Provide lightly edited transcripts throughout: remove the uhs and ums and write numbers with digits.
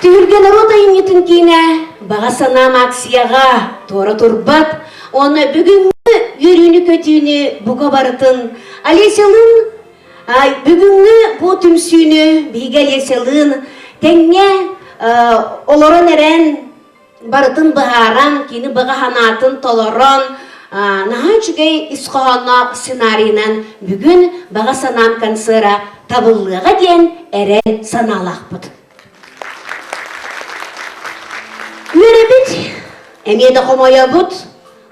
Түйілген оротайын етін кейіне бағасанам акцияға тора тұрбат, оны бүгінгі үйріні көтүйіні бұға барытын Алеселін, бүгінгі бұл түмсүйіні бейге Алеселін, тәңне оларын әрен барытын бұғаран, кейіні бұға ханатын толырын, наға жүгей исқоғанақ сценарийнан бүгін бағасанам концера табылыға ден әрен саналақ бұд. Yürü bit. Emede komoya but,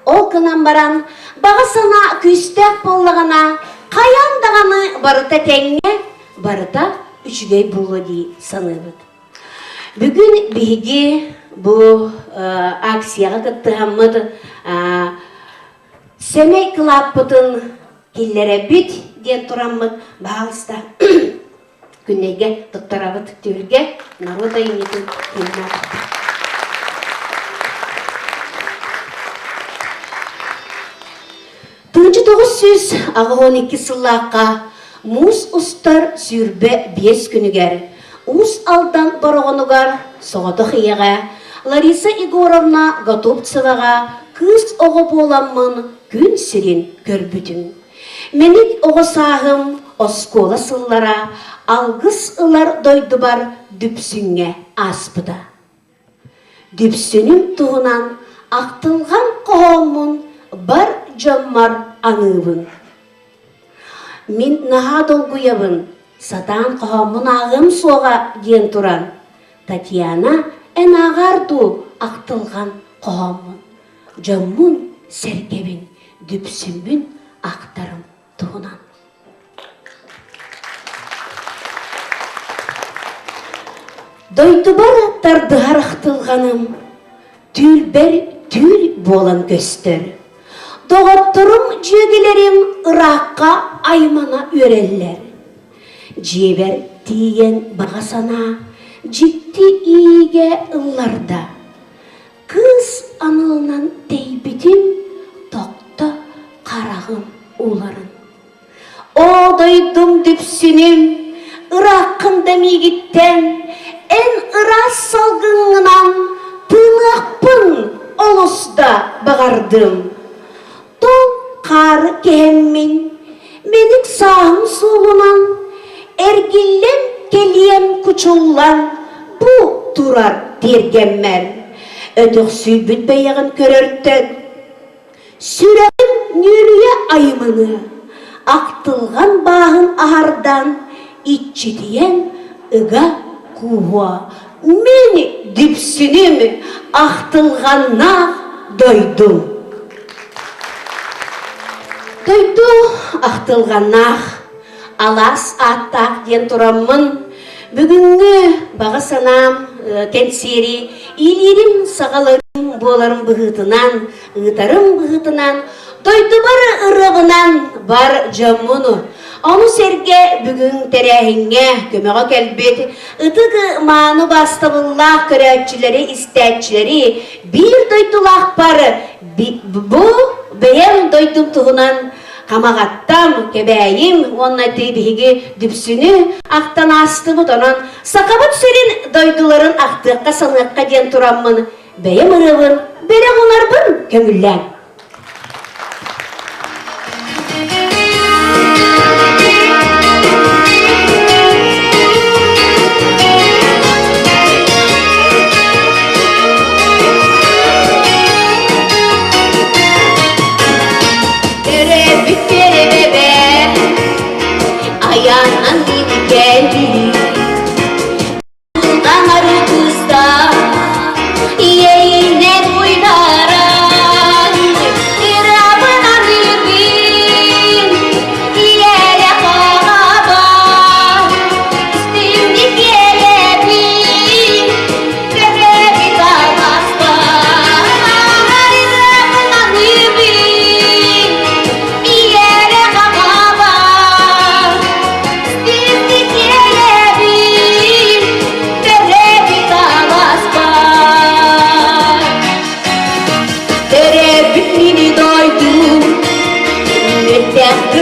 ol kınan baran, bağısına küstek bollağına, kayan dağını barıta tenge, barıta üçügey bulu di sanıbıt. Bugün bihigi bu aksiyaga kıttığımıdı Semey Club'ın killere bit diyen turamıd bağısta günnege tuttarabıt tülge naroda initin killer. Tığıncı 900 ağı 12 sıllıqqa Mus ustar sürbe 5 günüger. Ус алдан барағанугар соғады қияға, Лариса Егоровна Готовцеваға кыз оғы боламын күн сирен көрбүтін. Менік оғы сағым оскола сыллара, алғыс ылар дойды бар дүпсінге аспыда. Дүпсінім туғынан ақтылған қоғамын бар жаммар аңыбын. Мен наға долгуябын, сатан қоғамын ағым соға ден тұран. Татьяна ән ағарду ақтылған қоғамын. Жаммын сәргебін, дүпсімбін ақтарым туғынан. Дойды бар аттардығар ақтылғаным, түл бәр түл болан көстір. Доғаттырым жегілерім ұраққа аймана өреллер. Жебер тиген бағасана, жікті иге ылларда. Кыз анылынан тейбітім, тоқта қарағым оларын. О дойдым дүпсінім, ұраққында мегіттен, ән ұрас салғыңынан тынақпын олыста бағардым. Тол қары кәммен, менік сағым сұлынан, әргілем келем күчуллан, бұ тұрар дергенмәр. Өтіқ сүйбіт бәйіғін көрірттен, сүрәгім нүрия айымыны, ақтылған бағын ағардан, итчетіен үға куға. Мені дүпсінемі ақтылғанна дойдым. Дойду ақтылғаннақ, алас аттақ ден тұрамын. Бүгінгі бағасанам тәнсері, илерім сағаларым боларым бұғытынан, ұғытарым бұғытынан, дойду бары ұрығынан бар жамыны. Onu serge bugün terehine kömeğe kelbet, ıtıgı manu bastabıllah köreççileri, istetçileri bir doydulak parı. Bu beğen doydum tuğunan kamağattam kebeyim, onna tebihigi düpsünü aktan astı butonan. Sakabat serin doyduların aktıqqa sanıqqa diyen turamın. Beyem ırıvın, bere onarbın kömüllen. Yeah.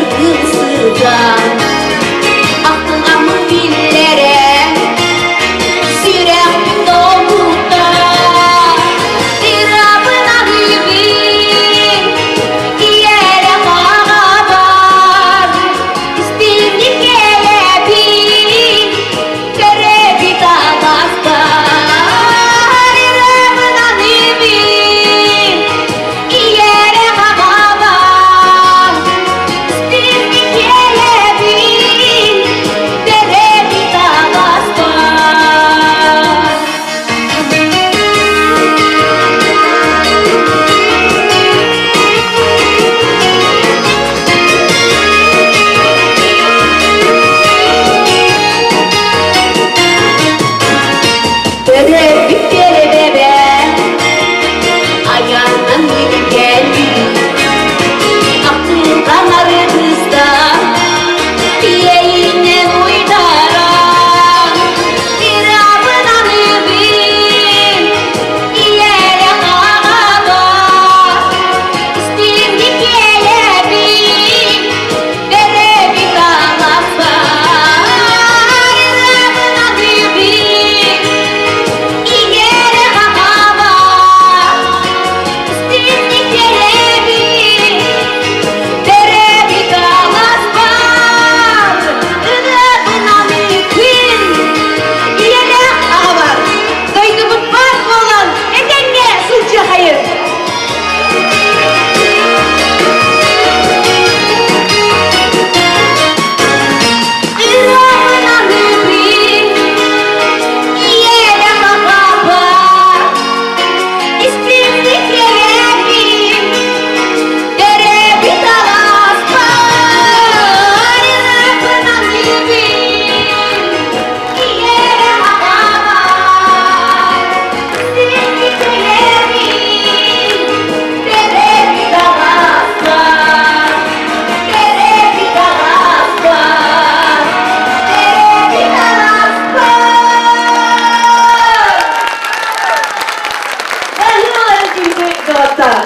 Çünkü Galata.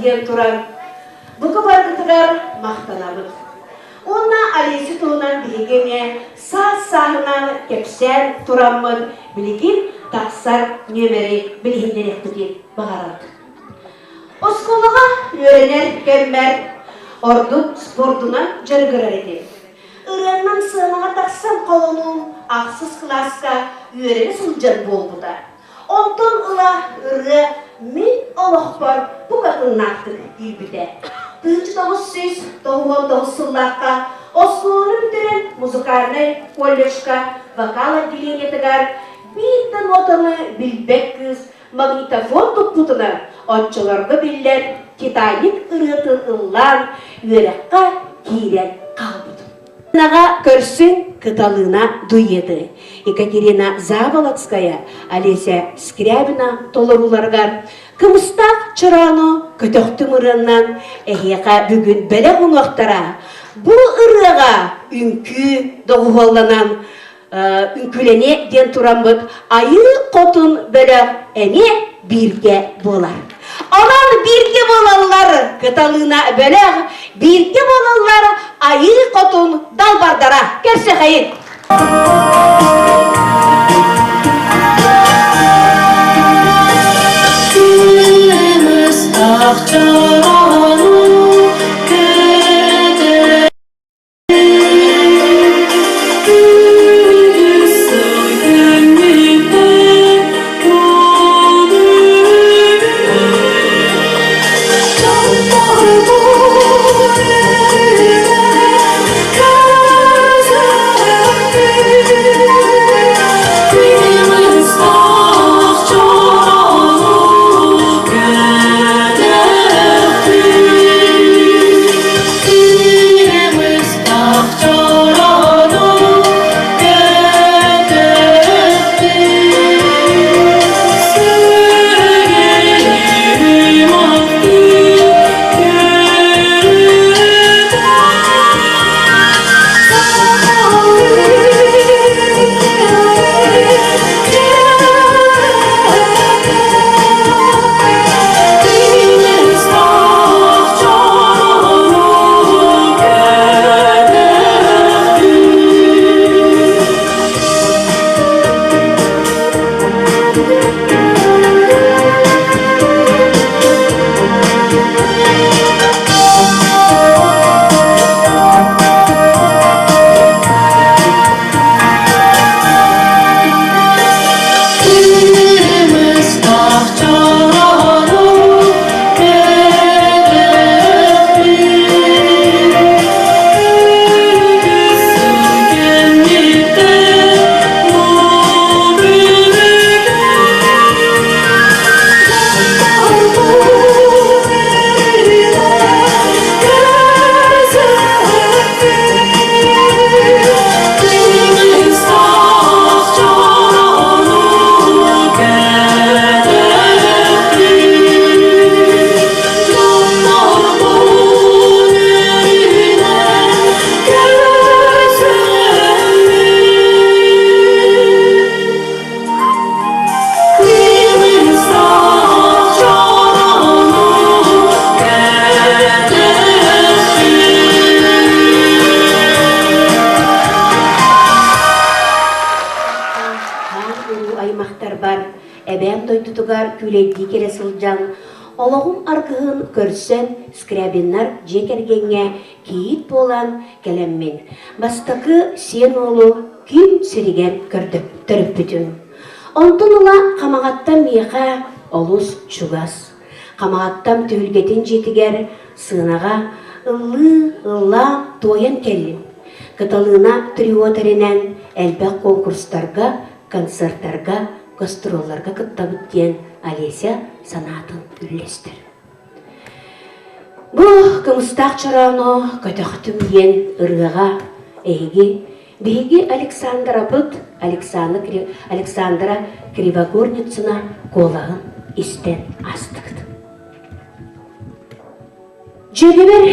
Diyen turan. Bu kabargıtıgar maqtanabıd. Ona Alesi tuğunan biligine sağ-sağına kepsen turanmıd biligin taksar nömeri biliginden ektidir bağıradı. Oskolağa öğrener kemmer ordu sporduna jargırar edir. Irandan sığınağa taksam kolonun aksız klaska öğreni sılcan boldu da. Ondan ıla ırı min olakbar bu kadın naktık dilbide. Tığcı doğuz söz doğuğun doğuz sıllaqqa, Osmanlı bitiren muzikarnay kollejka, vakala dilin yetigar, bir notanı bilbek kız, magnetofon tutputuna, otçularda biller, Titanic ırıtın ıllan, yürekka giren kalbıdı. Naga körsün kıtalığına duyеді. Ekaterina Zavalotskaya, Alesya Скрябина толоруlargar, kımıstak çırağını kötöktüm ırığından, ehiyaka bugün bele unuaktara, bu ırığa ünkü doğuvallanan, ünkülene den turamıd, ayı kotun bele ene birge bolar. Alan birge bolallar kıtalığına bele, birge bolallar ayı kotun dalbardara. Kerse hayır. Tutugar küleydi kere sılcan, Allah'ın arkığın körsen Скрябиннар jekergenge kiyit bolan kelemmin. Bastakı sen oğlu kim siriger kördüp törüp bütün. Ondan ola kamağattan miyaqa olus çugas. Kamağattan tüylgetin jetiger sığınağa ıllı toyan kellim. Kıtalığına triyotarinen elbek konkurslarga, konsertlarga, gastrollarga kıttabıt diyen Alesya sanatın üllestir. Bu kımıstak çarağını kötöktüm diyen ırgıға Беги Александра быт, Александра Кривогорницына колағын истен астықты. Жегебер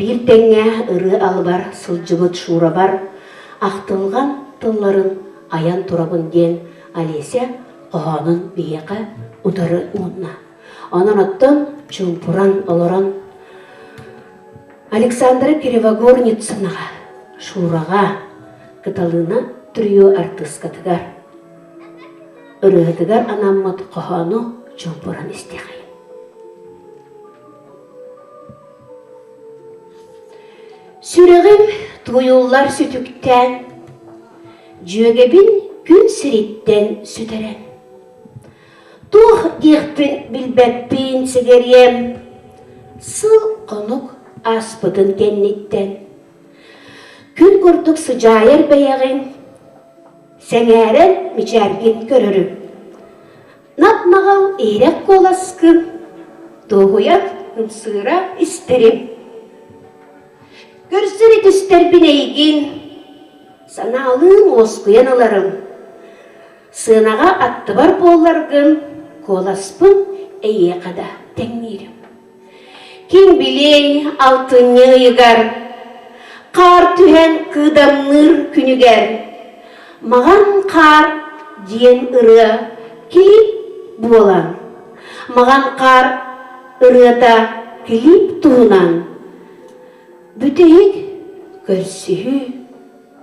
bir теңе ыры албар, сылжыбыт шура бар, ақтылған тылларын аян турабын ден Алеся Oğanın biyeğe udarı unna. Onun attın çumpuran oloran Александра Кривогорницынаға, Шураға, кыталына түріо артыскатыгар. Үрігітігар анаммат қохану чумпуран істеғай. Сүрігім туюллар сүтіктен, жөгебін күн сіреттен сүтірен. Тух дихпін білбәппін сігерем, сыл қонук аспыдын кенниттен. Күн күрдік sıcayır бәйәғін, сәңәрін мичәрген көрірім. Напмағал ерек қоласкын, тоғуят ұмсыра істерім. Көрсірі түстер бінейгін, саналың осқыян аларым. Сынаға атты бар боларғын, қоласпын әйе қада тәңмерім. Кин билей алтынны йыгар, қар түһән кыдамныр күнігер. Маған қар диен ыры келіп болан. Маған қар ырыда келіп туынан. Бүтейік көрсігі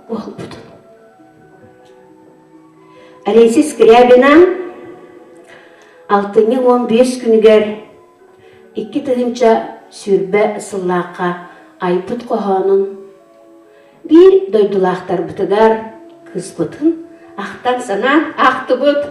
ол бұдын. Алексис Скрябинан 6-15 күнігер Икки тыгынча сүрбә ысыллаққа айпыт қоғанын бір дойдулақтар бұтыгар кыз бұтын ақтан сана ақты бұт.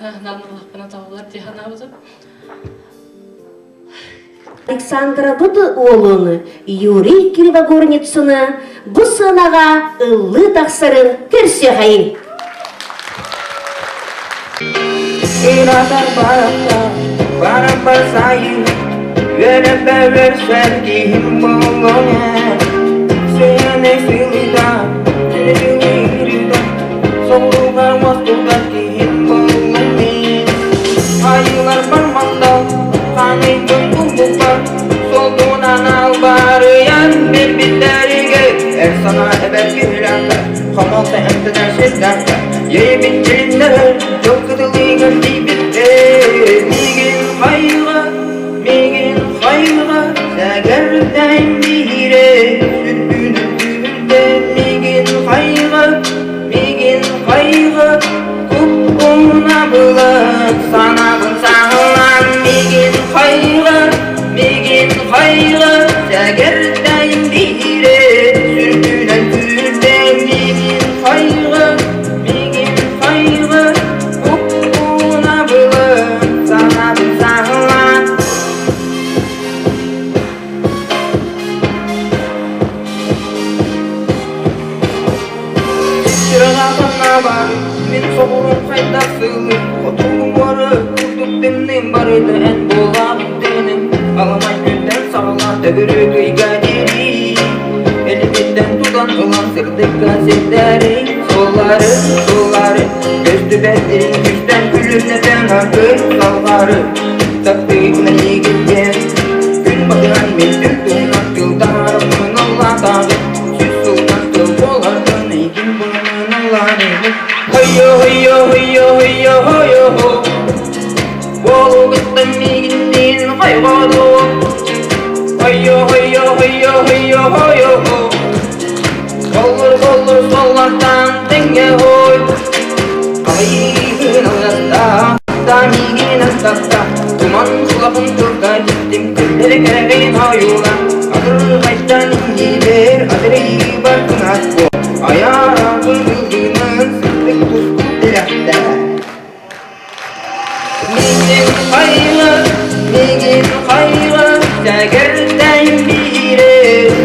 Nanlıqına tağılar dihanabızım. Александра Буды оğlunu Юрий Кривогорницыны bu sınağa ыллы тақсырын көрсе қайын. İnatar barakta, barapar sayın, verebe versen dihim bolone. Seyane filida, filida, soğuğa vastuda dihim bolone. Ayılar parmanda, kanıydın kumbuka, solduğundan albarıyan birbirlerine. Sana ebed gülüyorlar, kamalta emteden şeylerler. Yemin dilinler, çok kıdılığın dibinde. Migin hayra, segerden bire. Sürgünün düğünde migin hayra, kupkuna bulan, sana bın sağlan. Migin hayra, segerden bire. Sürgünün düğünde migin hayra, kupkuna bulan, sana bın sağlan. Çırağına var, men soğurum kayda sığlı. Otuğum varı, kurduk demnim barıydı en boğam denim. Alamay günden sağlar, dövürü duyga deri. Elimden tutan ulan sırdık gazetleri. Solları, göz dübetlerin güçten gülür neden akır salları. Taktığına iyi gitken, gün batıran men düldüğün akıldarımın Allah dağı. Süs sultan kıl boğardın eykin bunun Allah'ını. Hayyo ho. Bolu gittim gittin hayvadı. Hayyo ho. Kolur sollardan denge hoy. Ayın arasında da migin astakta. Duman kulağım turda gittim gülleri kereğin hayula. Adır kaçtan indiler adırı barkın atko. Ayağın yıldığının sıklık tuzlu dilakta. Migin hayra, segerden bire.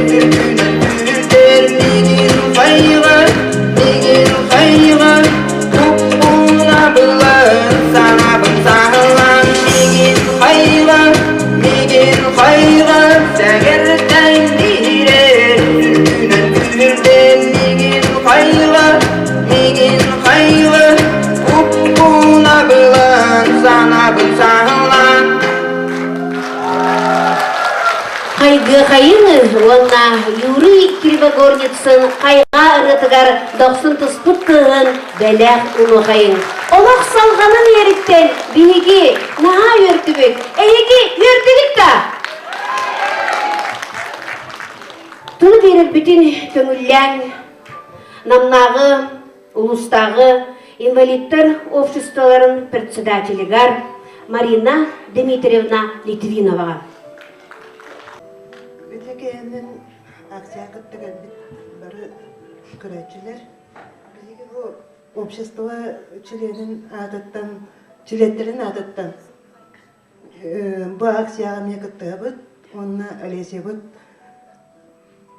Sürgünün türder migin hayra, kupkuna bulan, sana bın sağlan. Migin hayra, segerden bire. Sürgünün türder migin hayra, kupkuna bulan, sana bın sağlan. Қайғы қайыны, онна Юрий Кривогорницын қайға ұрытығар 90 тұспыттығын бәләқ ұлы қайын. Олақ салғанын еріттен бейге наға өртібік, әйеге өртігік та. Тұл беріп бүтін көңіллән, намнағы, ұлыстағы инвалидтар обществоларын председателігар Марина Дмитриевна Литвиноваға. Ötekeğinin aksiyakıttı bari küreçiler. Bizi bu общество çiletlerin adıttan bu aksiyakı mekıttı bud, onunla alesi bud,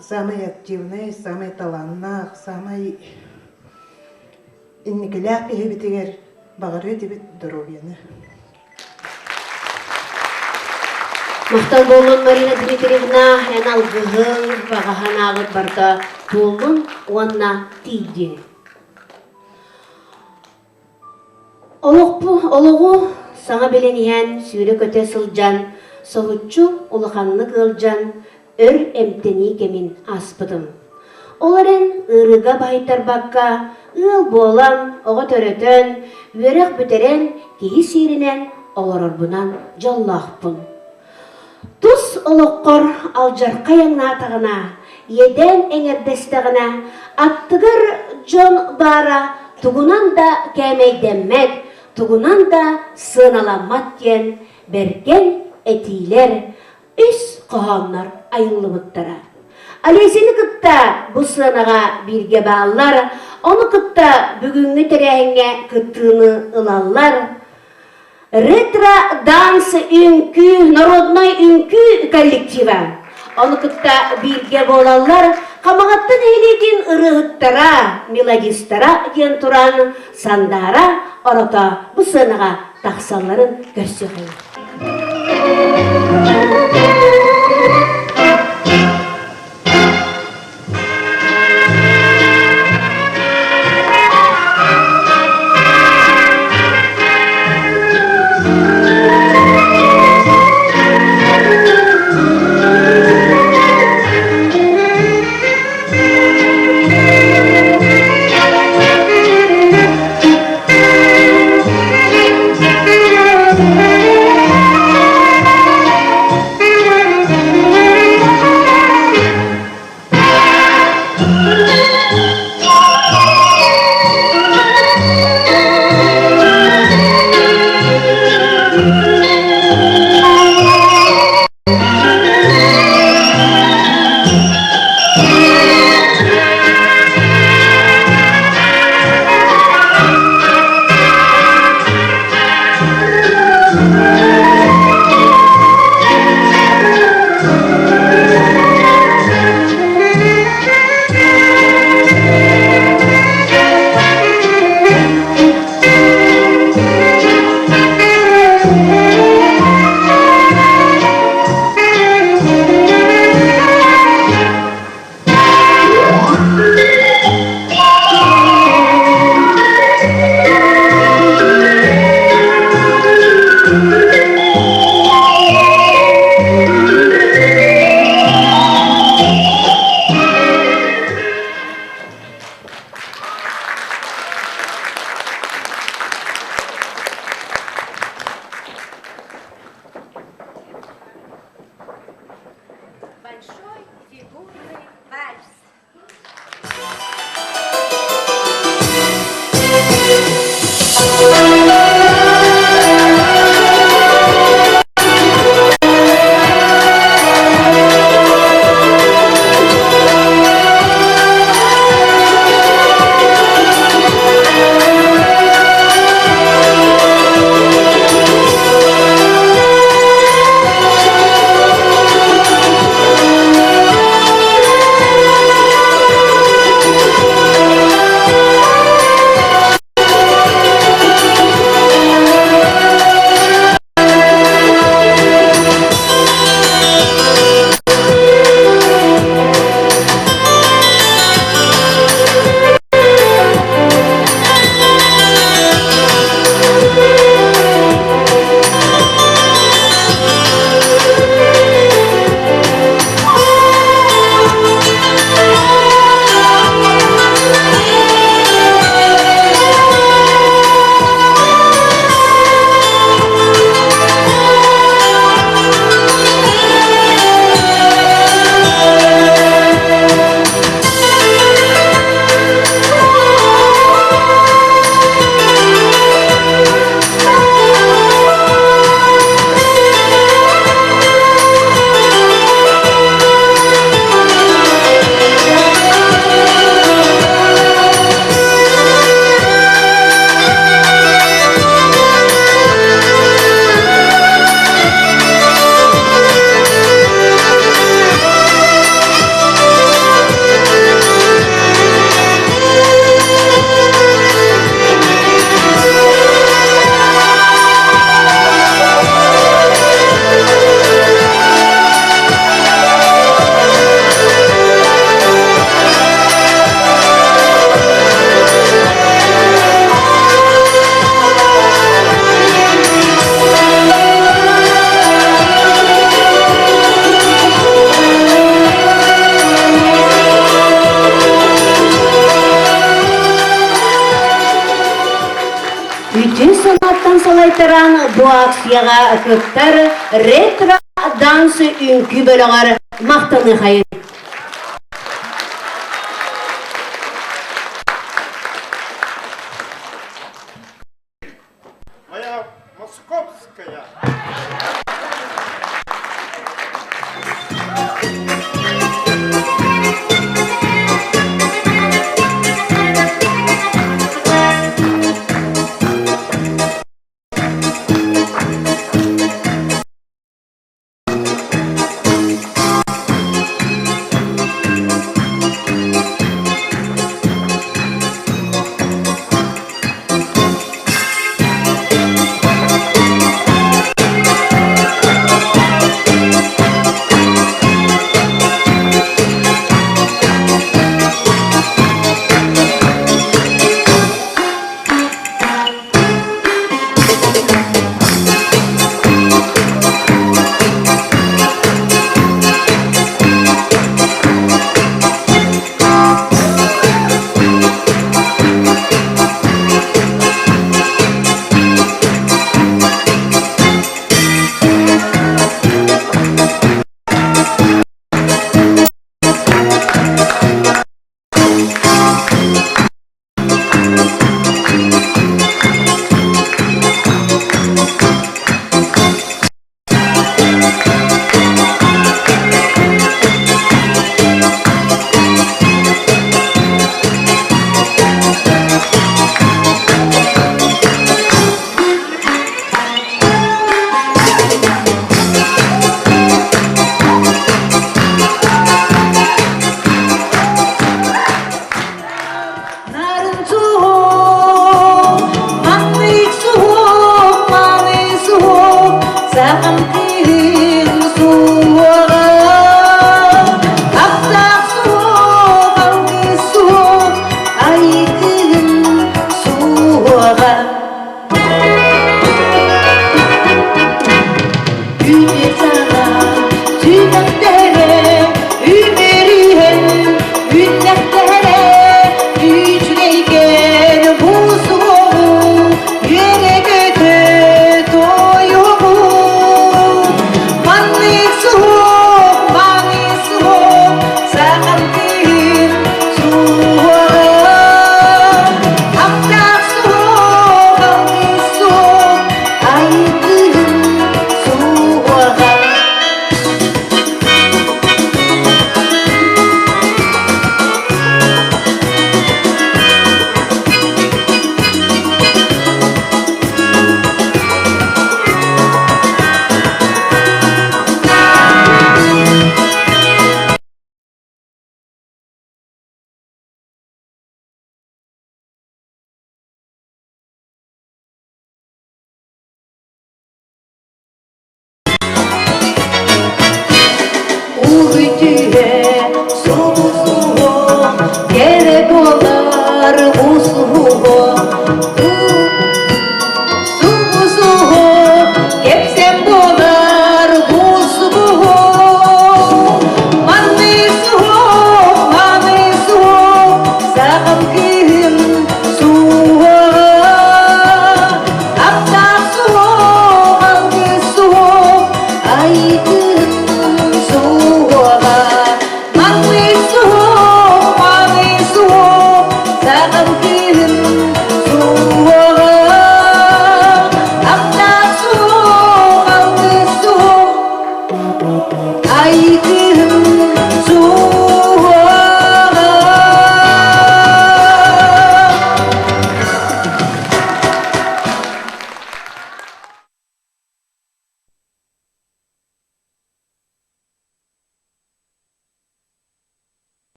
самый активный, самый таланнақ, самый инникеләк бігібітігер бағары дебіт здоровьяны. Мақтал болын Марина Дмитриевна әналғығын бағахан ағыт барда болын онна тейді. Олығы саңа беленген сүйрі көте сылжан, соғытчу олықанны қылжан, өр әмтені кемін аспыдым. Оларын ұрыға байтар баққа, ыл болам, оғы төрөтөн, өрек бүтерен, кейі серінен, олар орбынан жаллақпын. Тус олыққор алжарқа яңнатығына, еден әңердестіғіне, аттығыр жон бара, тұғынан да кәмейдеммәд, тұғынан да сыналамат кен, берген әтейлер, үс қоғанлар айылы бұттыра. Алесіні күтті бұл сынаға бірге бағалар, оны күтті бүгінгі тәрәңе күттіні ылалар, ретро-данс үңкү, народной үңкү коллектива. Онукутта билге болалар, камагаттан эйлеген ырыгыттара, мелодистара ген туран сандара, орото бу сыныга тахсаларын көрсөйгөн. Большой фигурный вальс. Bütün sanattan салайтыран bu акцияға көптер ретро дансы үңкі бөлігер мақтаны қайын. Моя московская. Narın soğuk, manik soğuk, manik soğuk, zaman değil.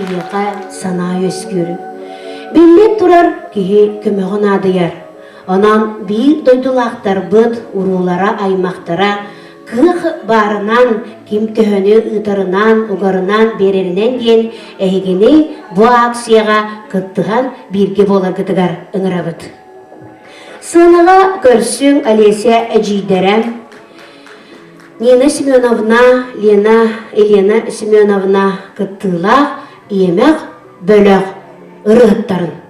ıyıqa sana öskürü. Billet durar ki kömöğün adıyer. Onan bir doydulaqtar bıt urulara aymaqtara kıh barınan kim töhönü ıtırınan ugarınan bererinden gen ehigini bu aksiyaga kıttıhan birge bolar gıtıgar ıngırabıt. Sığınaga görsün Олеся Эжидерем, Нина Семеновна, Елена Семеновна кыттыла иемек бөлөк ырыттарын.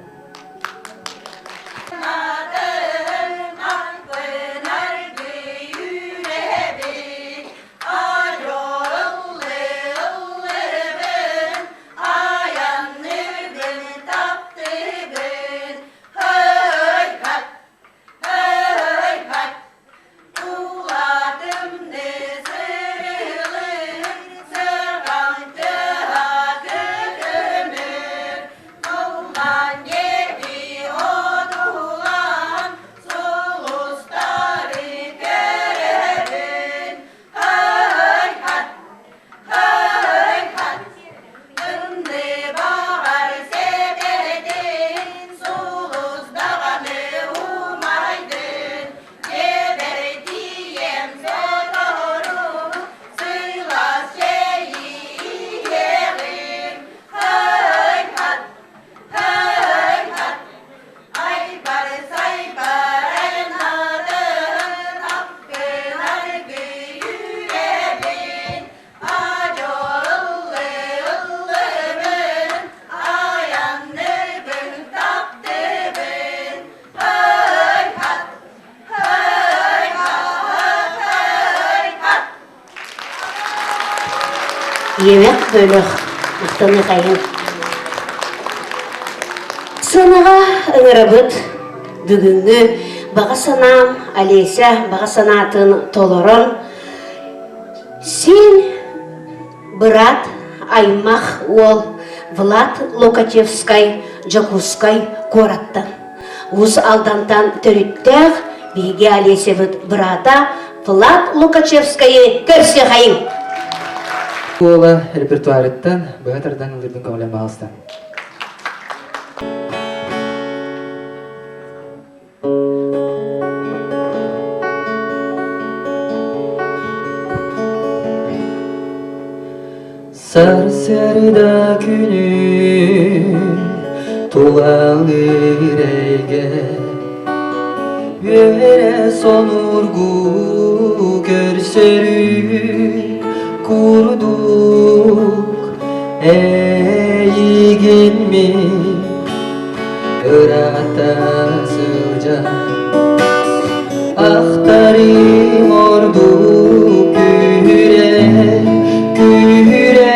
Yemek bölük mıhtını kayın. Sanaga ıngırabıt бүгүнгү baga sanam Олеся baga sanatın toloron. Sen брат аймах ол Влад Локачевскай Жакускай кораттан. Уз алдантан төрүттәг биге Олеся брата Влад Локачевскайы көрсе кайын. Ола репертуарыттан быһатардан ылырдын көңүлөм алыстан. Sarsarda günü tuğalır eyge Yere sonurgu görsörü kurduk eygin mi ırata sıcak Aktarım ordu güre güre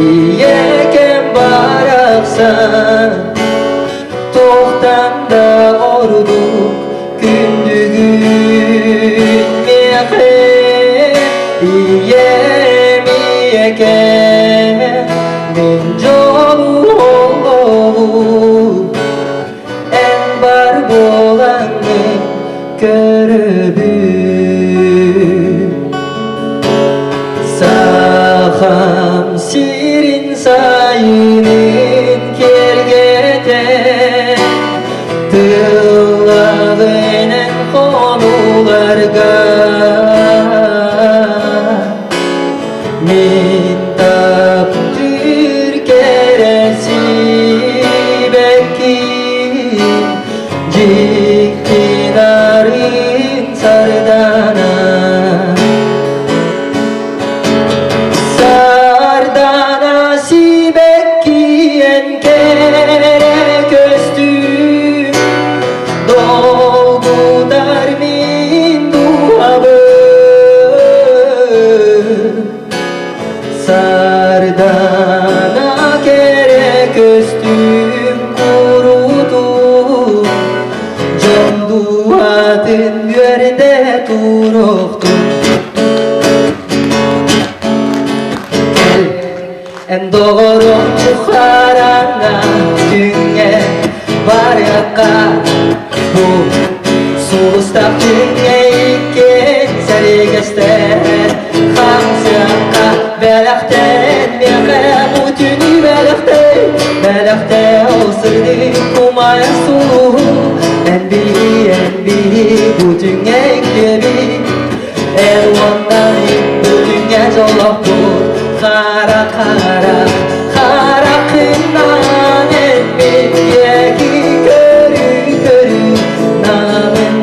İyeken baraksan Tohtan da orduk gündügün mehe İyeken min jolu olu En bar bolanı görübün Saham sirin sayının kergeten Tılağının konularga Min taptır keresi bekin Ciktinarın sardana Sardana sibekkiyen kere köstüm Dolgu darmin duhabı Sardana kere köstüm kurudu Can duadın yerde duruktu En doğru çuharana dünya var yaka Bu sulustap dünya iken Belekten meğem utuni belekte olsaydı kumaya su en bihi bu dünya gibi elvandan bu dünya jolak bu kara kınan etmeyeki körü namın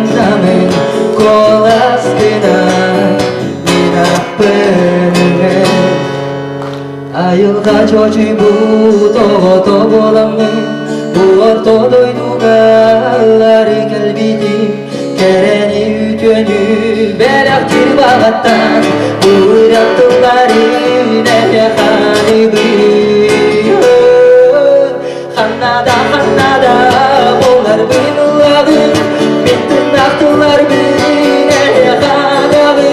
kol astına ayılda çocuğu bu doğdu bulamı bu ortada duydugaları kalbidi kereni ütünü belaktir bağattan uğrattıları ne hanibi Hanada bolar binulağın bittin aktılar bine hanabi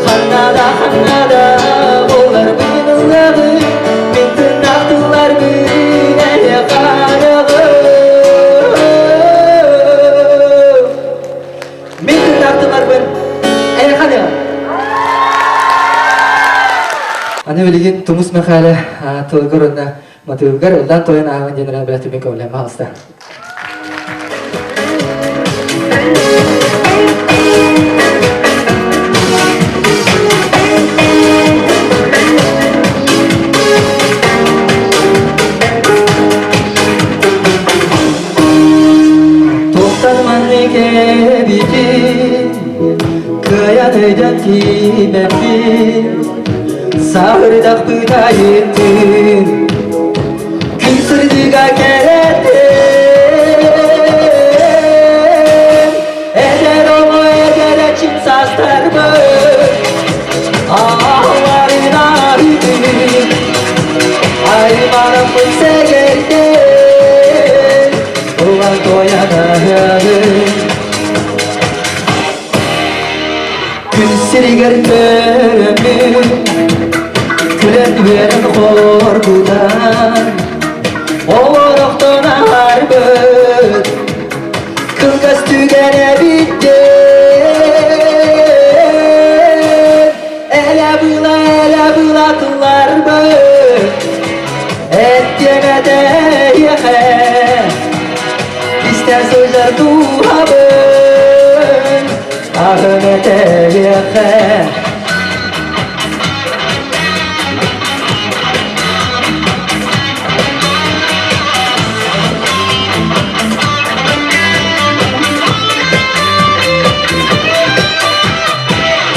Hanada bolar binulağın bittin aktılar bine hanabi bittin aktılar bine hanabi Ani biligin tumus makala tulgur na matulgar ulan toyan awan general berarti bengkau lema hasta. Toktan manike bikin kaya terjadi membi sahurdak putayin Sırdıga kerete eder onu eder çim sastar mı ağların ahidi aymanımın segerde ulan doyanadı gün siriger törümü külen verin korkudan Oğruktan harbet Kılgaz tügene bitti Ele bula kıllar mı Et yemede yeke İster sözler duhabın Ahmete yeke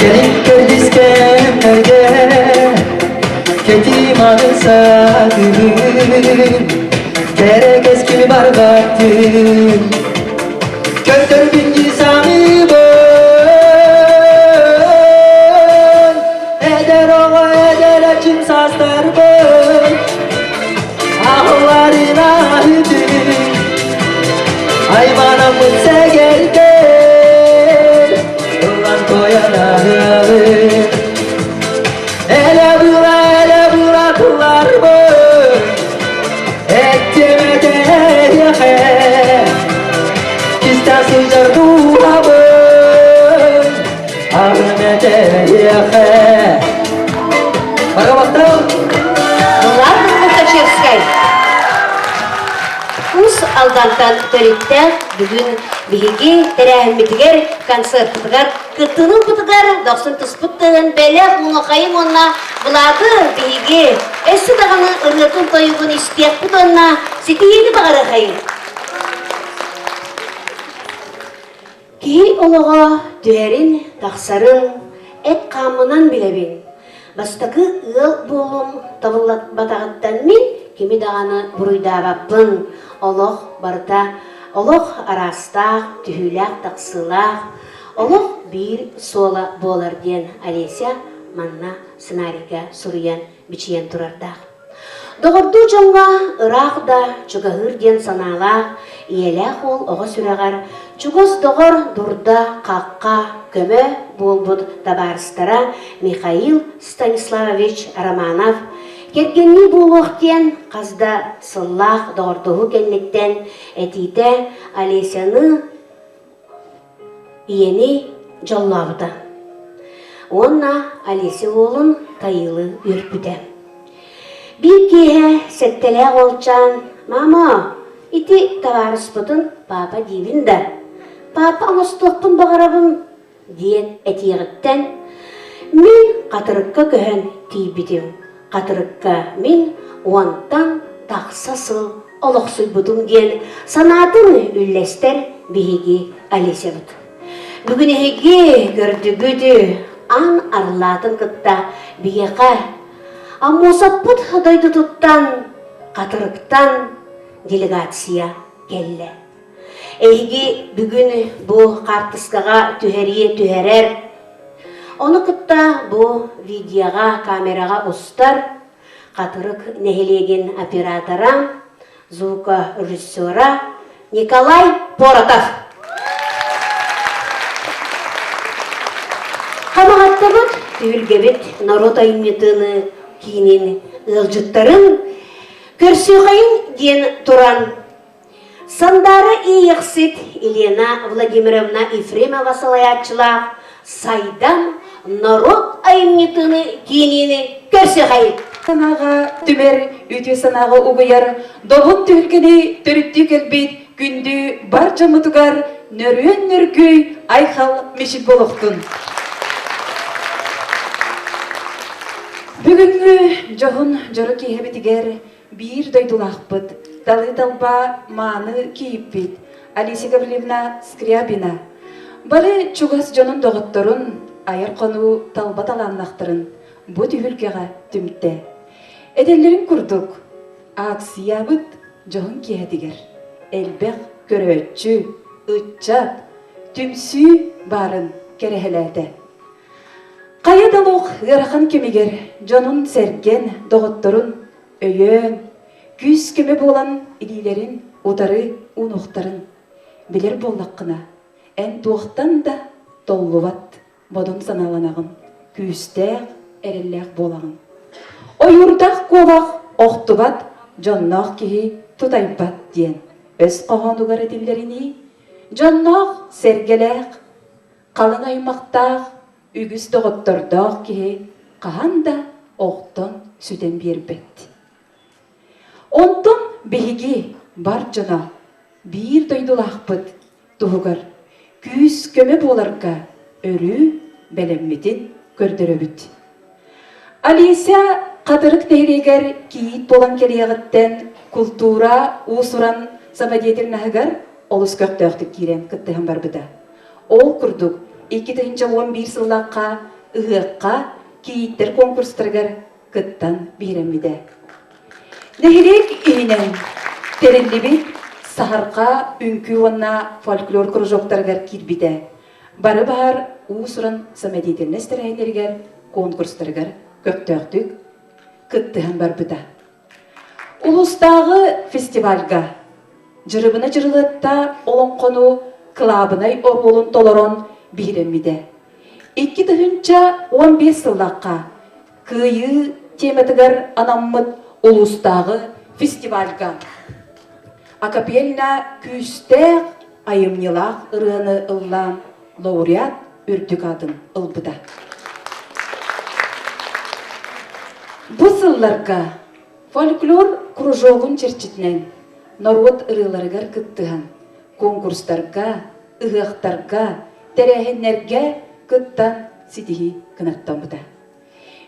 Gelin kördiskenlerge Ketimanın sakın Gerek eskili bargattın Kötür binci sami bön Eder oğa eder açın saslar bön Ahların ahıdın Aymanamın segerde Koyanağı ele bula kıllar mı ettemede yeke kisten sıcar duhabı ahmete yeke Baka baktım Ладно, Мукачевскай. Ус алдандан төреттен бүгін биһиги терәһиммитигер концерттыгар кытыны бутыгар доксын туспуттыгын белек муңакайым онна булады биһиги эсси даганы ырытын тойугун истиек бутонна ситиеди багара хайын кии олого түһәрин тахсарын эт камынан билебин бастагы ыл болум табылат батагаттан мин кими даганы буруйдаабаппын олох барта олох арастаах түһүлээх тахсылаах олох бир сола болар диэн Олеся манна сценарийга суруян бичиен турардаах. Догорду жоңга ыраах да чугаһыр диэн санаалаах иэлээх ол ого сүрэгэр чугос догор дурда какка көмө буолбут табаарыстара Михаил Станиславович Романов Кергенни булуқтен қазда сыллақ дордуғу кеннеттен әтейді Олесяны иені жоллавды. Онна Олеся олын тайылы өрпіді. Bir kihe settele olcan, mama, iti tavarıspıtın papa divin da. Papa anastokpun bağırabın, diyen etiğitten. Min katırıkka köhen tibidim. Katırıkka min ondan taksasıl oluqsuybudum diyen sanatın üllester bihigi alisebut. Bugün hegi gördügüdü an arlatın kıtta biyeka. Amosaput hadaydı tuttan, katırıktan delegasiya kelle. Eygi bugün bu kartıskaga tüherer. Onu kıtta bu videoga, kameraga ustar, katırık nehilegen operatora, звука режиссера Николай Поротов. Хамағаттабыт, түйілгебет народ айметіні кейінен ылжыттарын көрсіғайын ден тұран. Сандары иексет Елена Владимировна Ефремова салаятчыла сайдам народ айметіні кейінен көрсіғайын. Санаға түмер өте санаға ұғыяр, доғын түйілгені түрітті келбейт, күнді бар жамытығар, нөрен нөргөй айхал мешіт болуқтын. Бүгінгі жоғын жоры кейхебетігер бір дойдулақпыт, далы далба маны кейіппет, Алисия Гаврилевна Скрябина. Бары чугас жонын доғыттырын, айыр қону талба таланнақтырын, бұ түйілгеға түмтті. Эделерин курдук, аксиябыт жоғын киядигер. Элбек көрөтчү, ытчат, түмсү барын керехеләді. Қайадалуқ ғырахан кемегер, жонун серген доғытторун, өйөн, күз кеме болан илилерин, удары унуқтарын. Билер боллаққына, ән туақтан да толлуват, бодун саналанағын, күстәқ әрелләқ болағын. Ойырдақ қолақ оқтубат, жоннақ кейі тұтайбат ден. Өз қоғануғар әділдеріні, жоннақ сергеләқ, қалың аймақтақ, үгіз доғыттырдақ кейі қағанда оқтын сүден бербет. Онтын бейге бар жона, бір дойдулақпыт тұғығыр, күз көме боларға өрі бәлемметін көрдірі Алисия Қатырық тәйрегер кейт болан келеғіттен культура усуран самадетелнағығар олыс көқтөқтік керен күттіғын бар бұда. Ол күрдік 2011 сыллаққа ұғыққа кейттер конкурстырғар күттан беремеді. Нәхірек үйінен терелебет сахарқа үнкі онна фольклор кружоктарғар кирбіде. Бары бар усуран самадетелнестерәйнергер конкурстырғар көктөқтік күттіғын бар бұда. Улустағы фестивальға жырыбына жырылытта олың қону клабынай орғылын толырын бейреммеде. 2015 сыллаққа күйі теметігір анаммыд улустағы фестивальға акапельна күстәқ айымнелақ ұрыны ұллан лауреат үрдік адын ұлбыда. Бұ сылларға фольклор кружогын черчетінен народ ырыларығар күттіған конкурстарға, ұғықтарға, тәрәхенлерге күттан сидігі кінаттан бұда.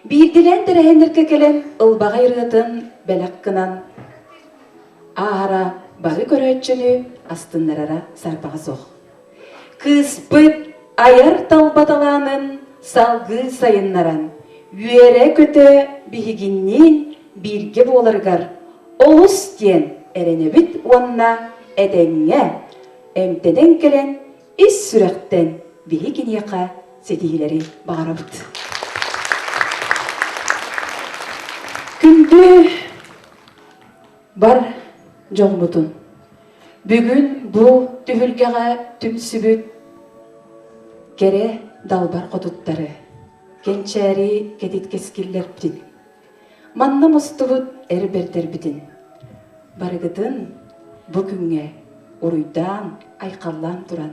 Бейділен тәрәхенлерге келен ұлбаға ырғытын бәләк кынан ағара бағы көрәтчіні астынларара сарпаға соқ. Кыспыт аяр талбаталанын салғы сайыннаран үйере көті бігігіннен бірге болырғар олыс ден әренебіт онна әдәңе әмтеден келен ис сүрәқтен бігігінеқа седейлері бағарабыт. Күнді бар жоңбутун. Бүгін бұл түхілгеға түмсібіт кере далбар қотуттары. Кенчәри кетит кескиллер бітін. Манна мұстығыт әрбердер бітін. Барығытын бүгінге ұруйдан айқаллан тұран.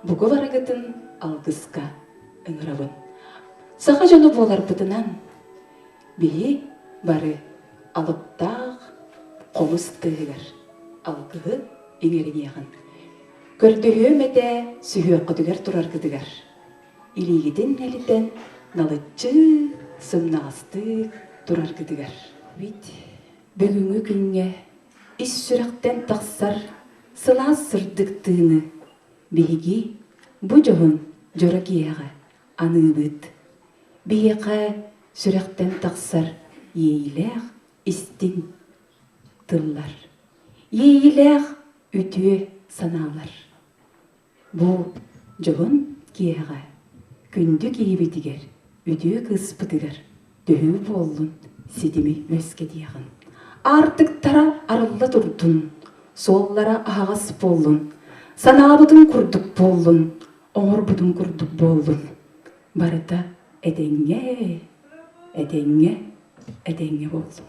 Бұғы барығытын алғысқа ұңырабын. Саға жоны болар бұтынан бейі бары алыптақ қомыс тыгар алгы эңеринеян көрдөһөм эте сүһөккөтүгер турар кытыгар илигитин элитен налыччы сымнагасты турар кытыгар бит бүгүнгү күнгө ис сүрактен таксар сылаас сырдыктыыны биһиги бу жоһун жора киэҕэ аныыбыт биэхэ сүрэхтэн тахсар иейлээх истин тыллар иейлээх үтүө санаалар бу жоһун киэҕэ күндү киибитигер үтүө кыыспытыгар төһүү буоллун сидими өскө диэҕин артык тара арылла турдун суоллара аһагас буоллун санаабытын курдук буоллун оҥорбутун курдук буоллун барыта эдеңҥэ буоллун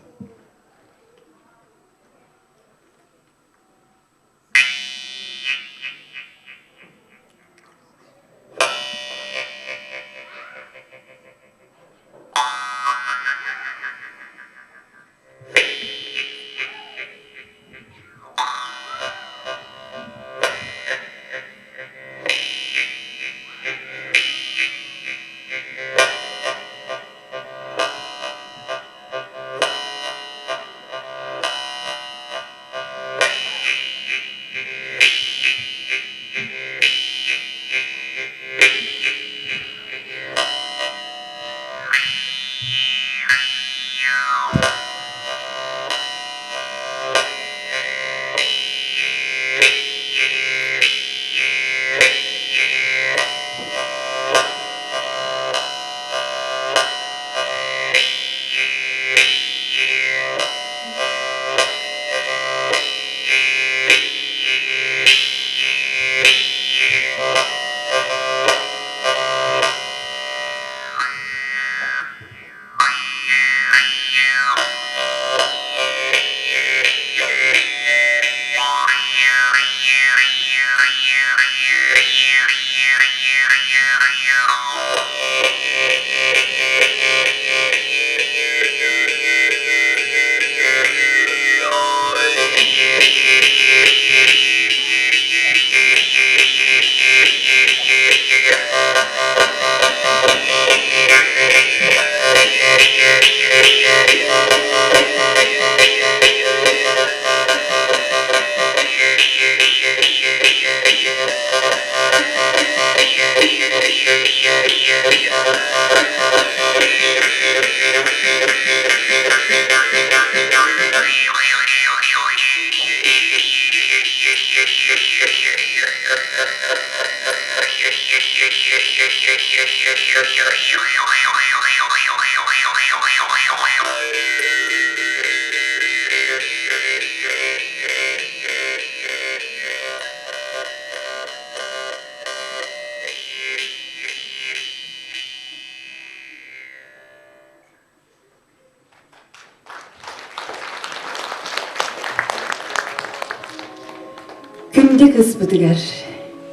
Күндү кыспытыгар,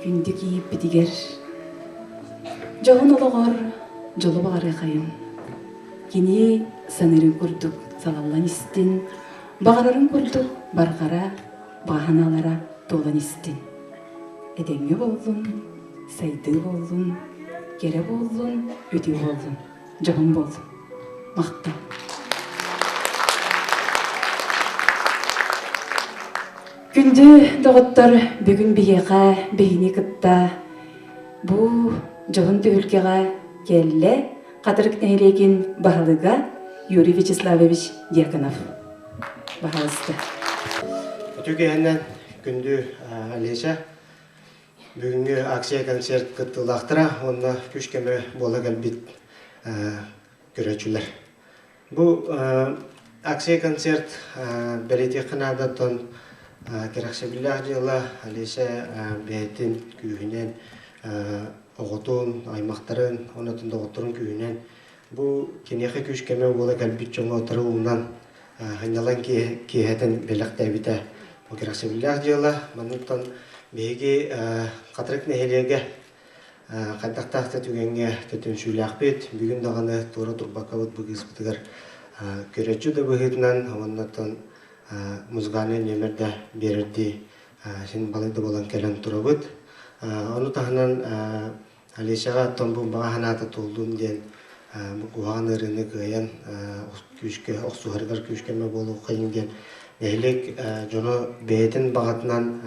күндү кийиппитигер, жоғын олоғор, жолу бағары қайын. Кені санырын күрдік, салалан істін, бағарарын күрдік, барғара, бағаналара толан істін. Эдеңе болдun, сайды болдun, кере болдun, өті болдun, жоғын болдun. Мақта. Күнді доғыттар бүгін бейеға, бейіне кытта, бұ жоғын түйілкеға келі қатырық нәйлеген бағалыға Юрий Вячеславович Дьяконов. Бағалысты. Өтіге әннен күнді Алеша бүгінгі акция концерт кыттылақтыра, онына күш кеме бола кәлбет көрәчілер. Бұл акция концерт бәлеті қынадаттан керақшабіллах жылы Алеша бәйтін күйінен оғытын, аймақтарын, онатын доғыттырын күйінен бұл кенеқі күш кеме бола кәлбет жоңа отыры ұлынан ғанялан кейхетін бәліқ дәбіті. Бұл керақшабіллах жылы мануттан бейге қатырық нәхелеге қайдақтақты түгенге төтін шүйлі ақпет, бүгін дағаны тура тұрбақауыт бұғыз бұтығар көрөчү да быһытынан оннотон музыкальный номерде берерди син балыды болан келен турабыт. Ону тахынан Алешага томбу баганата толдун ден гуан ырыны гыян күшкө оксугаргар күшкеме болу кайын ден элек жоно бетин багатынан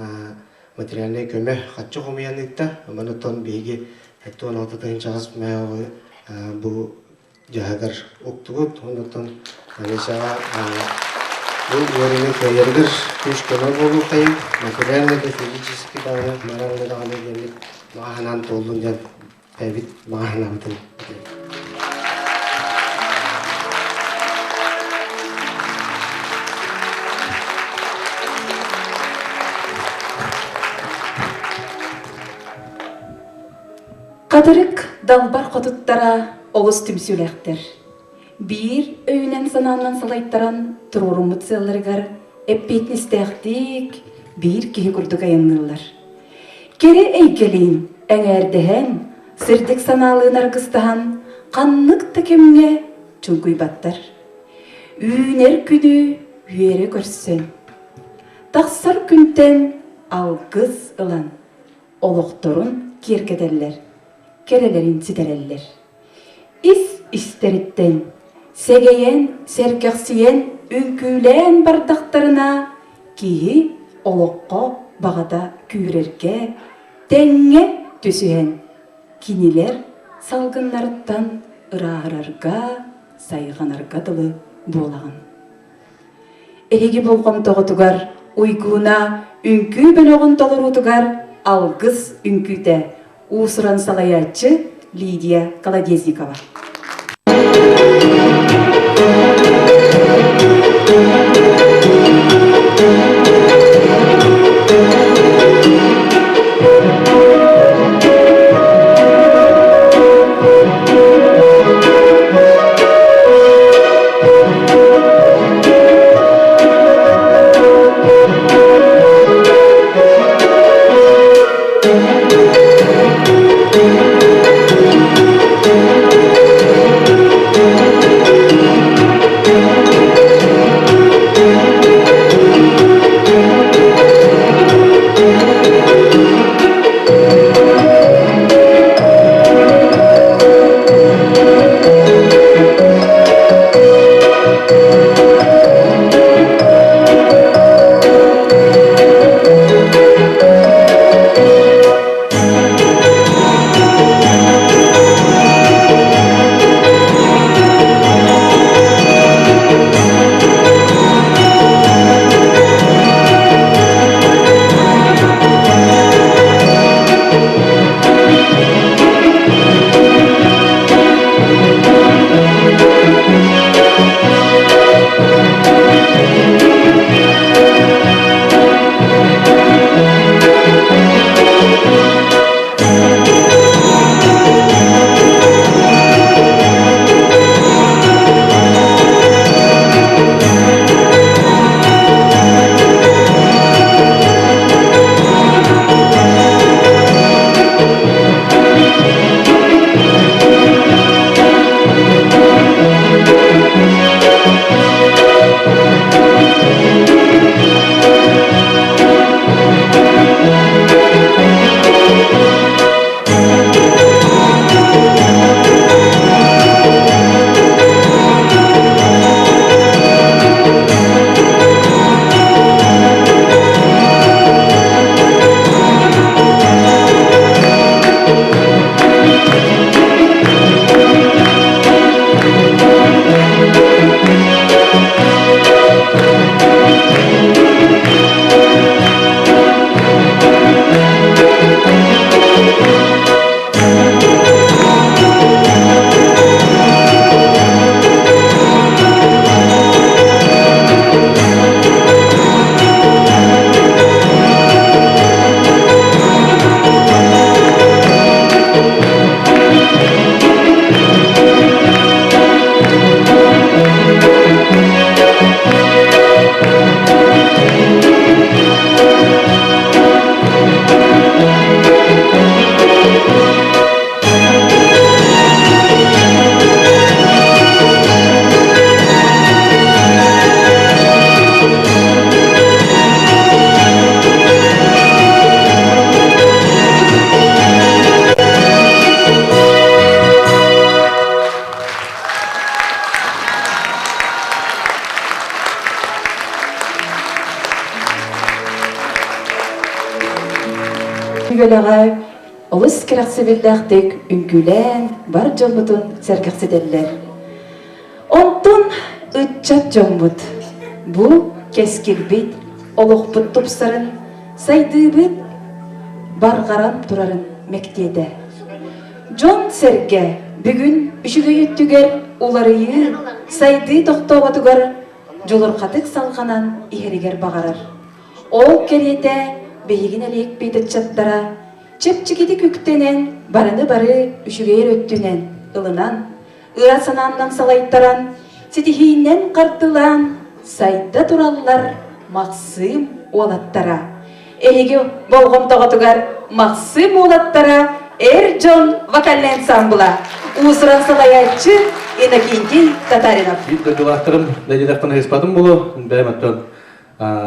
материальный көмө катчы комуянытта монотон беги этон ототын чагас мэ бу жагар октубут онотон Алешага бу yorunu koyardır күшкеме болу кайын материальный да физически да моральный да gelip mahanan toldun dен evet mahanamdın. Кадырык далбар котуттара олус түмсүлэхтер. Бир өйнен сананан салайттаран турурумут селлергар эппетнистехтик бир кихи курдук айыннылар. Кере эйгелин эңердehen сырдык саналыын аргыстахан каннык текемге чуңкуй баттар. Үйнер күнү үйере көрсөн. Тақсар күнтен алгыз ылан. Олокторун киргеделлер. Керелерин ситереллер. Ис истериттен сегейен, серкексиен, үңкүлен бардактарына кии олокко багада күүрерге теңге түсүен. Кинилер салгыннарыттан ыраарарга, сайганарга дылы болаган. Эги болгон тоготугар уйгуна үңкүү бөлөгөн толорутугар алгыз үңкүүтэ уусуран салаячы Лидия Колодезникова. üyelağa olus keraksebillähtik ünkülen bar jomutun sergaksedeller. Onton ıtçat jombut. Bu keskilbit, oluqput tupsарын, saydıbıt, bargaran turarın mektiyede. John Serge bugün üşüge yüttüger ularıyı saydı toktobatugar jolorkatık salganan iheriger bagarar. O keriyete behigin elek beytitçattara çepçikidi küktenen barını barı üşügeyer öttünen ılınan ıra sanandan salayttaran sitihinden kartılan sayda turallar maksım olattara. Ehige bolgom toğatugar maksım olattara Erjon vokal ансамбла. Усыран салаячы Иннокентий Татаринов. Бит докладтарым дәҗәләктән хезмәтем булу, бәмәттән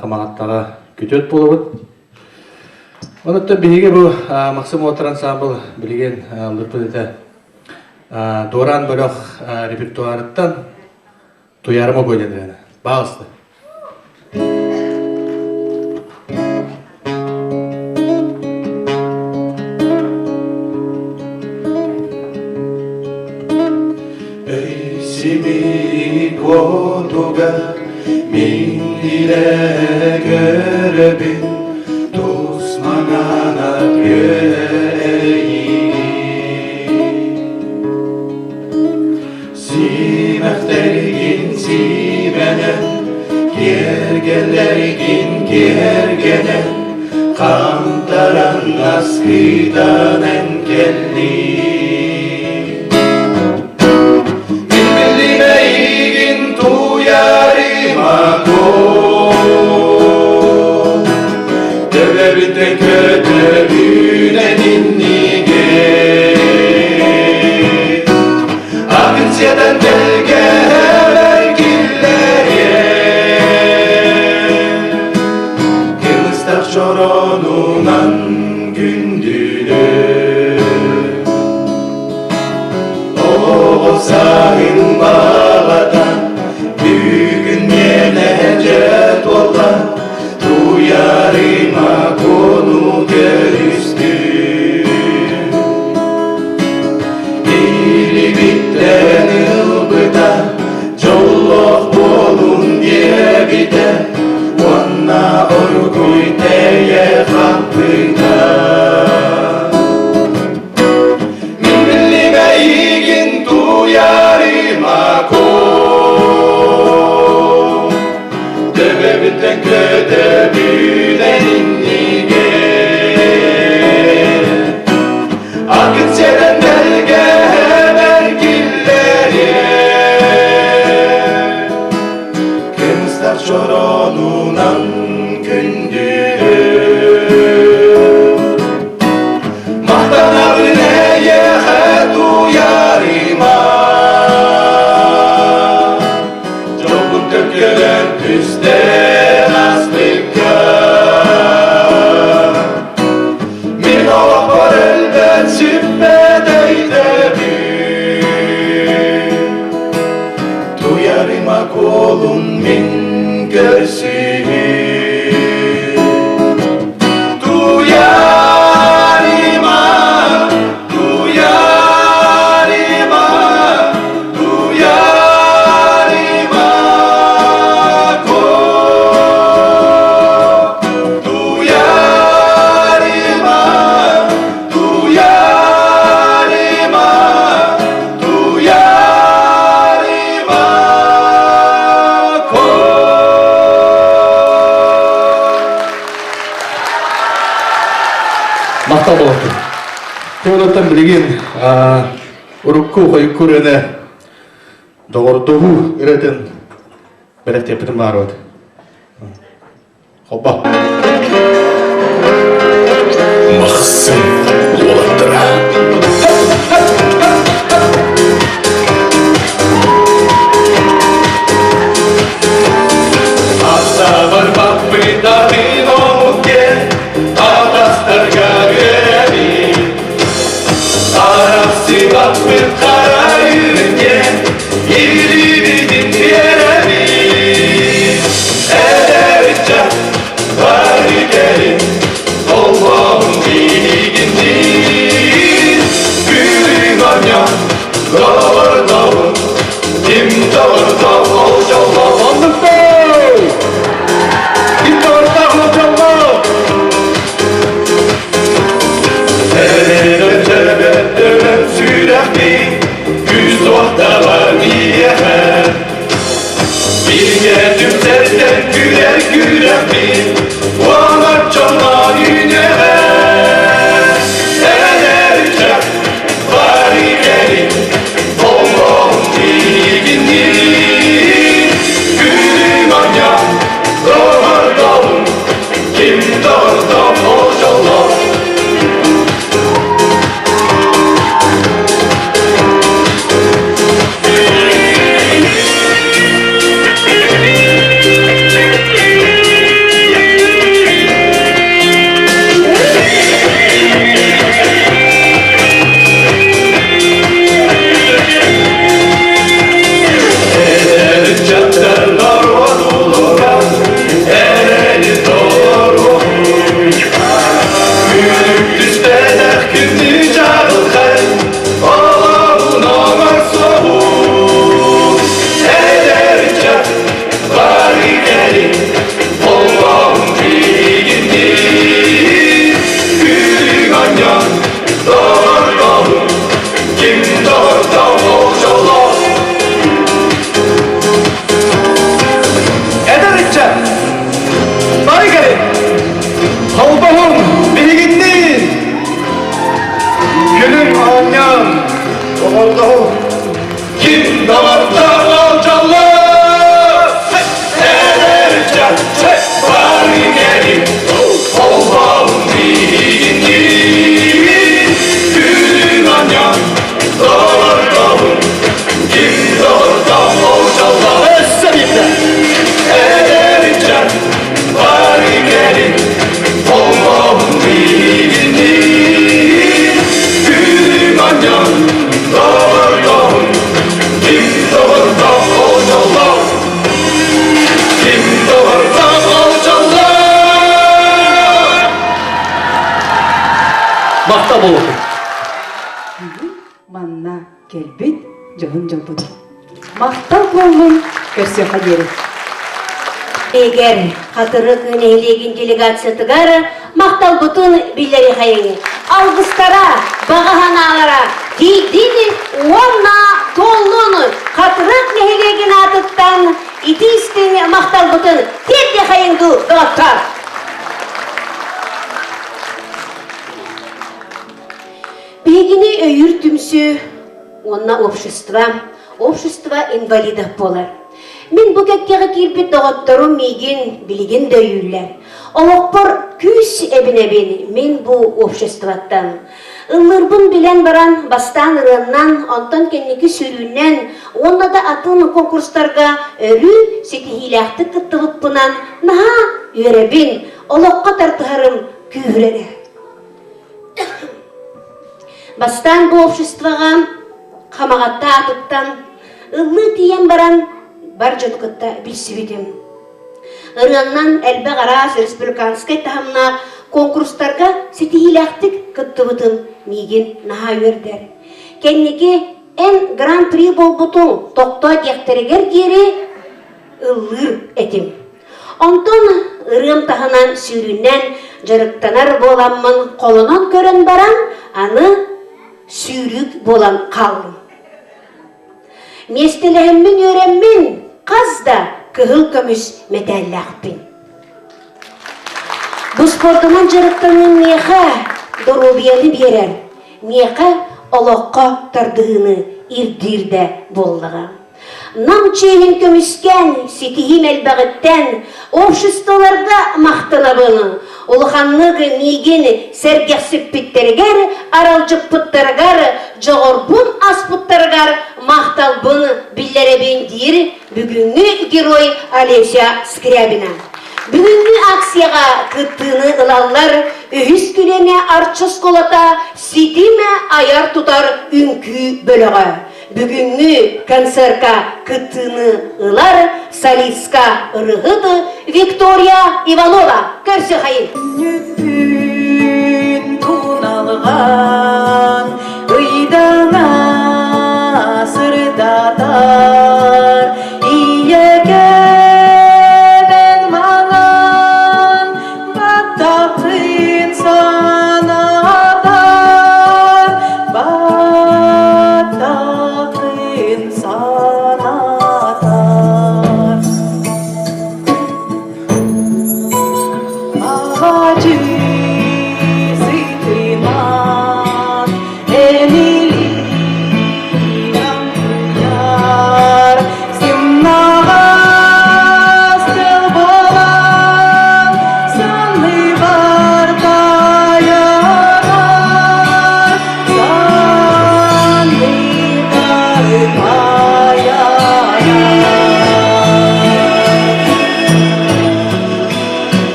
хамагаттага көтөт булып. Онытта биге бу Максим Отар ансамбл билген лүпүдә Доран бөлөк репертуарыттан туярыма көйдәне. Багысты. Simi koduga min ile görebi Tusmanana göreyi Simeftergin simenen Gergelergin gergenen Kantaran askıdan engelli Devletten kötülüğüne dinlige Akınsiyeden belge vergilleriye Kılıçtak çorununan gündülü O sahil bağladan Bugün yenecek olan Duyarıma konu görüstü İli bitten ılbıda Çolluk bolun diye bide Onna orguy teye kapıda Min millime ilgin duyarıma konu Devletten kötülüğüne indige Akınsiyeden belge vergilleriye Kırmızlar çorununan gündülü Mahtanar neye duyarıma Çoğun tökülen üstten aslıkka Min Allah var elbet sübbedeyde bir Duyarıma kolun min görsün Duyarıma, duyarıma, duyarıma Duyarıma, duyarıma, duyarıma Мактал болот. Теолоттан билген урукку койкурене догордогу иретен беректепитин бар болот. Хоппа. Максим Олаттара Аса бар баппы датын омутке Атастарга görevi Arapsi bapпы kara yürünge Yiribidin yerevi Ederca var gelin Olmağın değil Kim doğurdu o jollar? Sandıklar! Kim doğurdu o jollar? Dönem sürekli yüz ortalar diye bir yedim senden güler güler bir Vamak canlar yüne Senelerce bari gelin Bombom bilgindi Gülüm anya doğar dalım Kim doğar o jollar Kim damarda alcalar Ederce bari gelin Allah'ım bilgindi Gülün anyan doğar dalım Kim damarda alcalar Ederce bari gelin Allah'ım bilgindi Gülün anyan doğar dalım Kim doğurdu o jollar? Kim doğurdu o jollar? Maqta bolsun. Манна келбит жоғын жолбуд. Мақтал болын көрсе қадері. Егер қатыры күнейлеген делегация тұғары мақтал бұтын билері қайыңы. Алғыстара, бағаханалара, дейдені, онна, толлыны, қатыры күнейлеген атыттан, итистені мақтал бұтын тетте қайыңды дұғаттар. Бегіне өйір түмсі, онна общество инвалидов болар. Мен бұл кәттеғі келбет доғаттарым меген білген дөйілер. Олықпыр күс әбін мен бұл обществоттан. Ұлырбын білен баран бастан ұрыннан, онтан кәнекі сүріннен, онна да атын конкурстарға өрі сетихилақты күттігіппынан наға өребін, олыққа тартығарым күйірері. Бастан бұл обществоға қамағатта атыттан, ұлы тиен баран бар жодқытта білсібетім. Ұрыннан әлбі қарас республиканскай тағымна конкурстарға сетихилақтық күттігітім меген наға өрдер. Кәнеке ән гран-при бол бұтын тоқта дектірігер дері ұлыр әтім. Онтон ұрым тағынан сүрінен жарықтанар боламын қолынан көрін баран, аны сүйрік болан қалым. Местелігіммен өреммен қазда күгіл көміс медаллақпен. Бұл спортымын жарықтанын меға дұрубияны берер, меға олыққа тардығыны ирдирді болдыға. Нам чейін көміскен сетихим әлбағыттен обществоларда мақтанабыны, олықанлығы мегені сәргексіп біттергер, аралжық бұттарғар, жоғырбын ас бұттарғар мақталбыны білдеребен дейір бүгінгі герой Олеся Скрябина. Бүгінгі акцияға күттіні ылалар, өйіз күлене артшыс қолата, сетиме аяр тұтар үнкі бөлігі. Бүгінгі концертқа күттіні ылар, солистка ұрығыды Виктория Иванова. Көрсе қайын. Нүппін туналған, ұйдана сырдатар.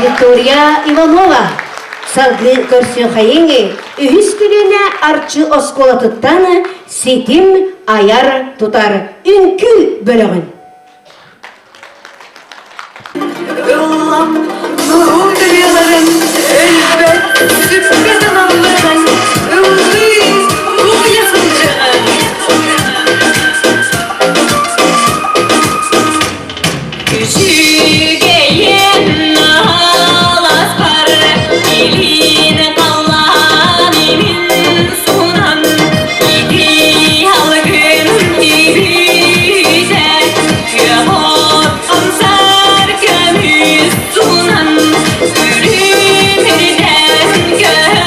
Виктория Иванова салгы көрсө хайыңы үхіс күліне арчы осколатыттаны сетим аяр тутар үнкүл бөлігін. Ыллам нуру дүйелерін элбет сүпкетін алырын ылғыз ұясын жығын Küçüge yen alas par elini kallan emin sunan İdi halgın gibice Yahut amsar gömüz sunan Ürümden göz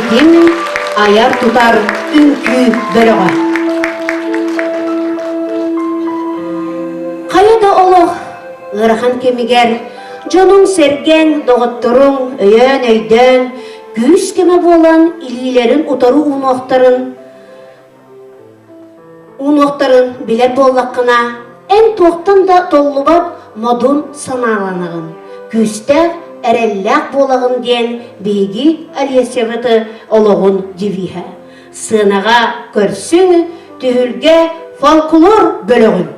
Итим аяр тутар үнкү бөлөҕө. Кайда олох ырахан кемигер жонуң серген доҕотторуң өйөн өйдөн күс кеме болан илилерин утару унуохтарын билер боллаккына эн туохтан да толлубап модун санааланагын күстэ эреллэк болагын диэн биги Алиесебыты ологун дивиха сынага көрсүң түһүлгэ фолклор бөлөгүн.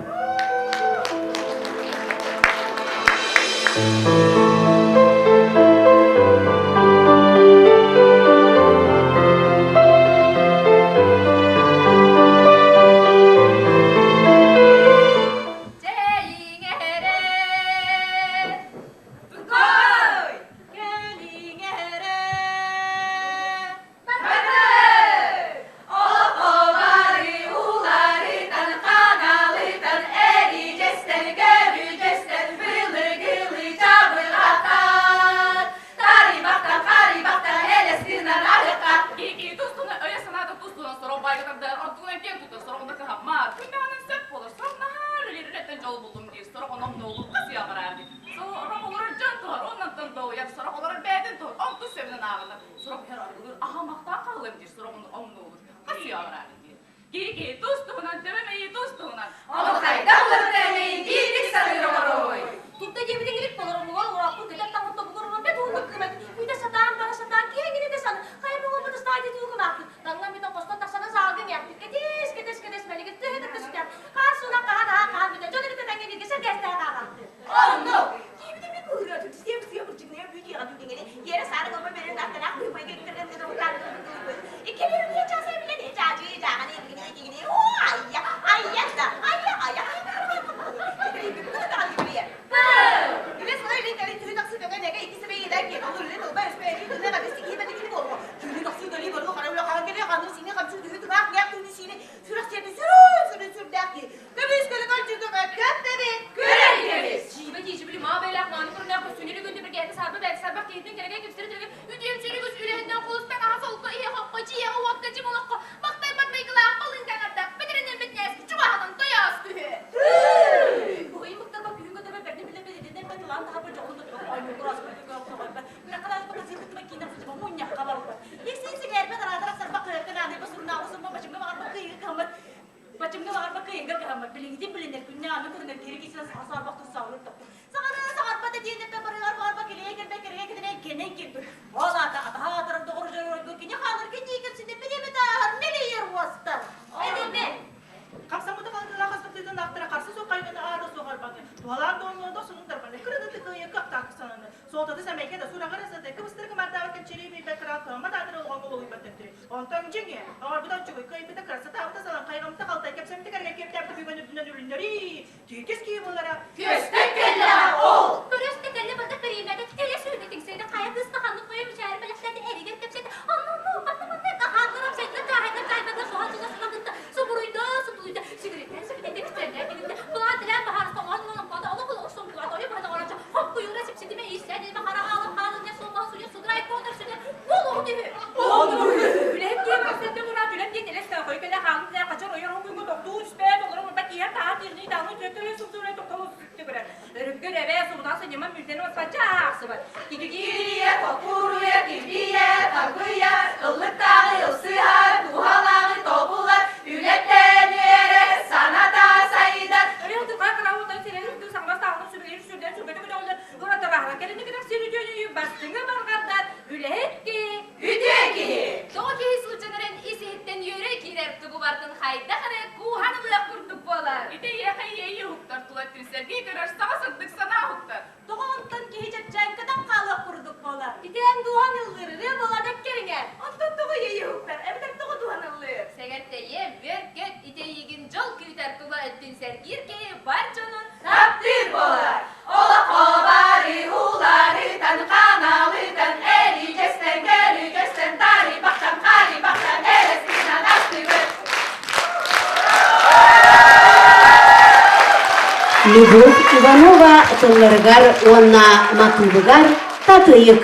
Любовь Иванова тылларыгар онна матулыгар татыйык.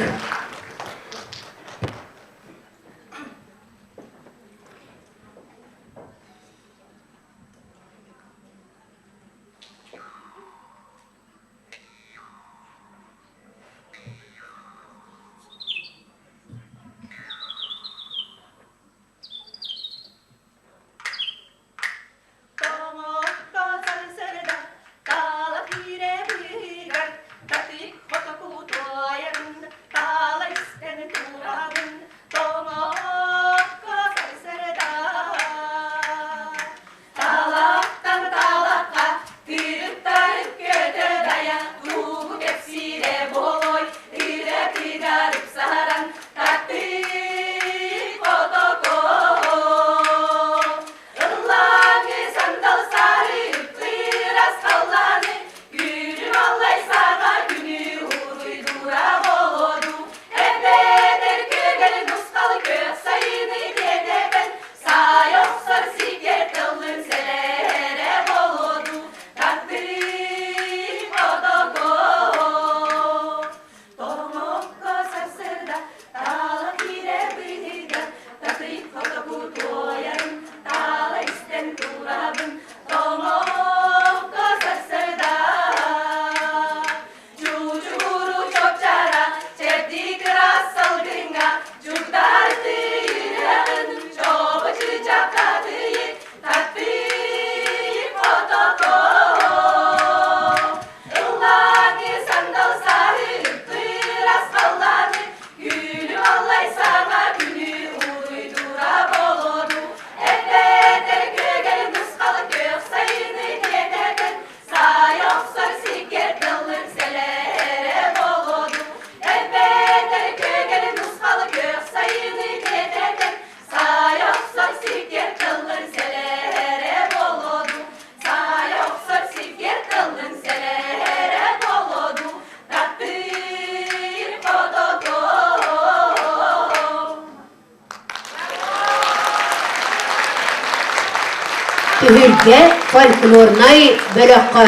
Ühürge folklornay bölökkä.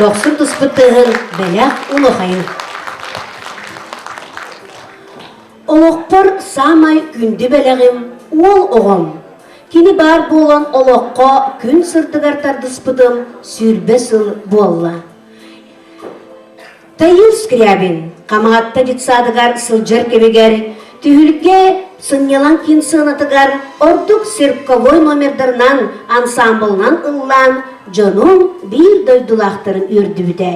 Doksun tuspıttığın belek ulukayın. Olokpor samay gündü beleğim, ol oğum. Kini bar bolan olokka gün sırtıgar tardıspıdım, sürbe sıl bolla. Tayıl Скрябин, камаатта житсадыгар сылжыр кебегер, түйілге сыньялан кин сынаtıgar, ордук цирковой номердернан, ансамблынан ыллан, жонун бир дойдулақтырын үрдүбүдө.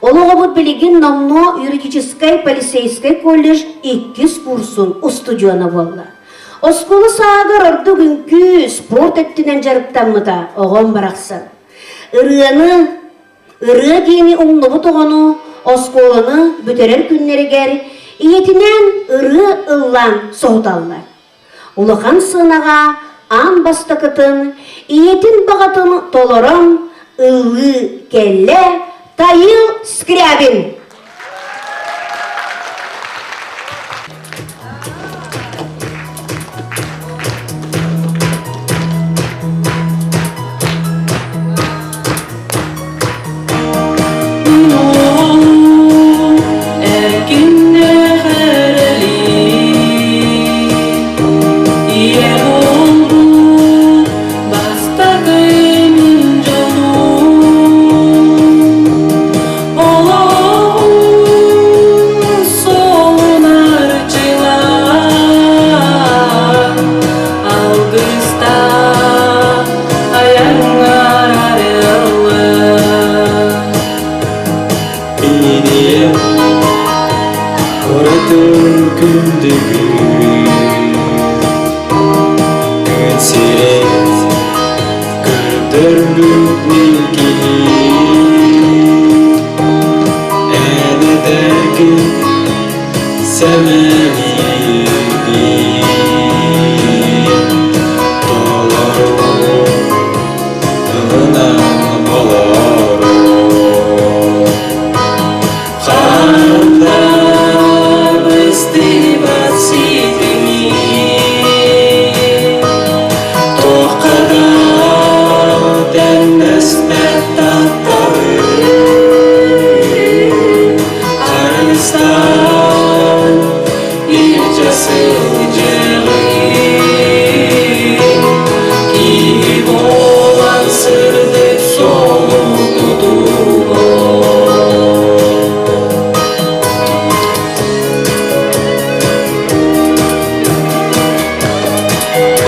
Ологобут билигин Номно юридической полицейский колледж 2 курсын устудиона болла. Осколу саагар орду күнкү спорт эттинен жарыктаммыда оғон барақсын. Ырыа кийини умнубу тоғону, осколаны бүтерер күннерігер, иетинен ыры ыллан соғдаллар. Улахан сынаға ан бастакытын, иетин бағатын толором, ылы келле, Тайыл Скрябин.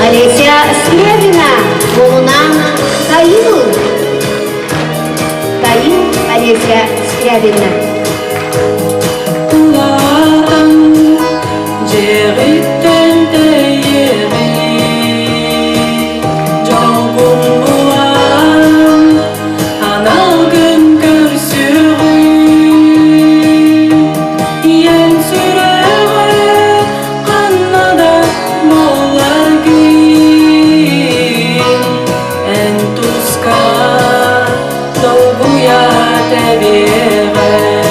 Олеся Скрябина, молунан Тайыл. Тайыл Олеся Скрябина. Dolguya te verre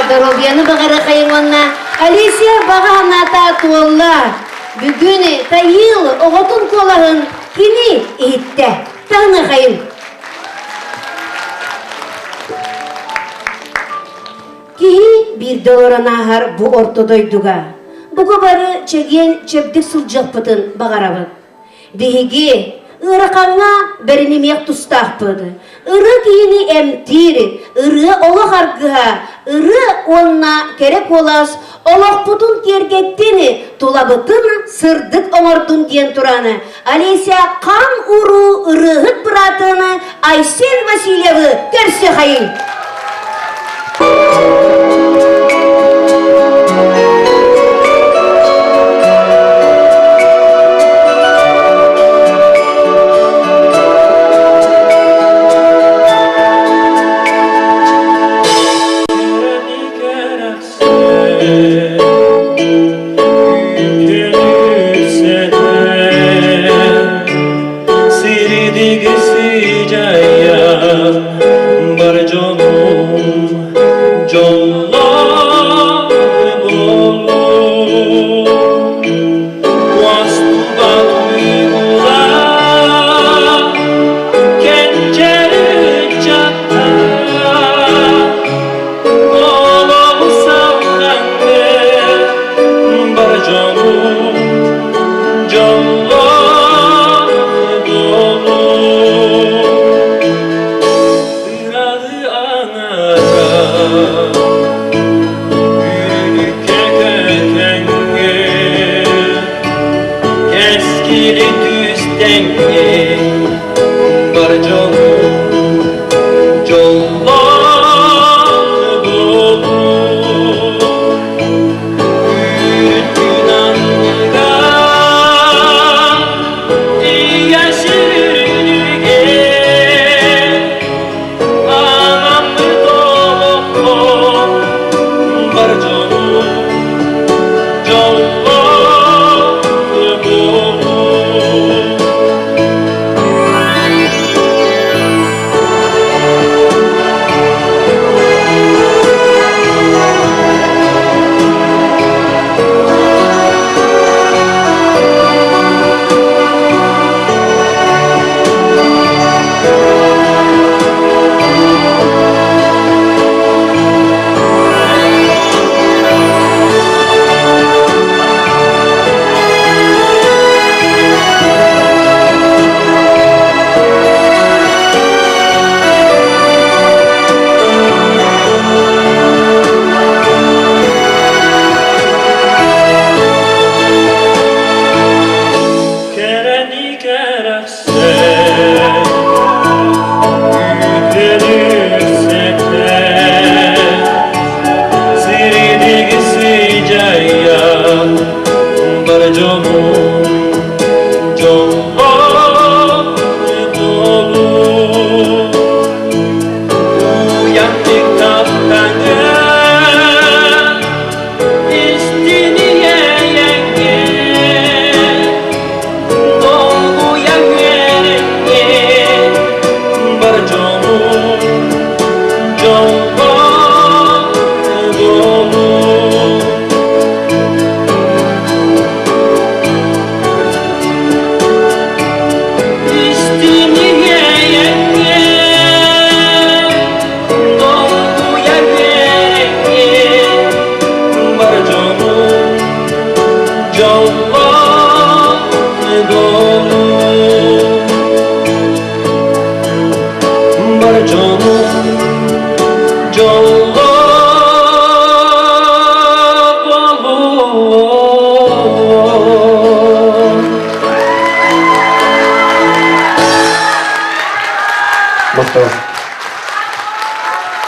здоровьяны бағара қайыңонна. Алисия бағана татуолла. Бүгіні тайыл оғытын қолағын кені итті. Тағына қайын. Кихи $1 ағар бұ ортодойдуға. Бұғы бары чеген чөбдік сұлжақ бұтын бағарабын. Бейге ырақаңа бәрінемек тұстақ бұды. Ыры кейіні әмтері, ыры олық арғыға, ыры онна керек олас, олық бұтын кергеттені, толабытын сырдық оңырдың ден тұраны. Алеся қан ұру ырығыт бұратыны Айсен Васильевы көрсе қайын.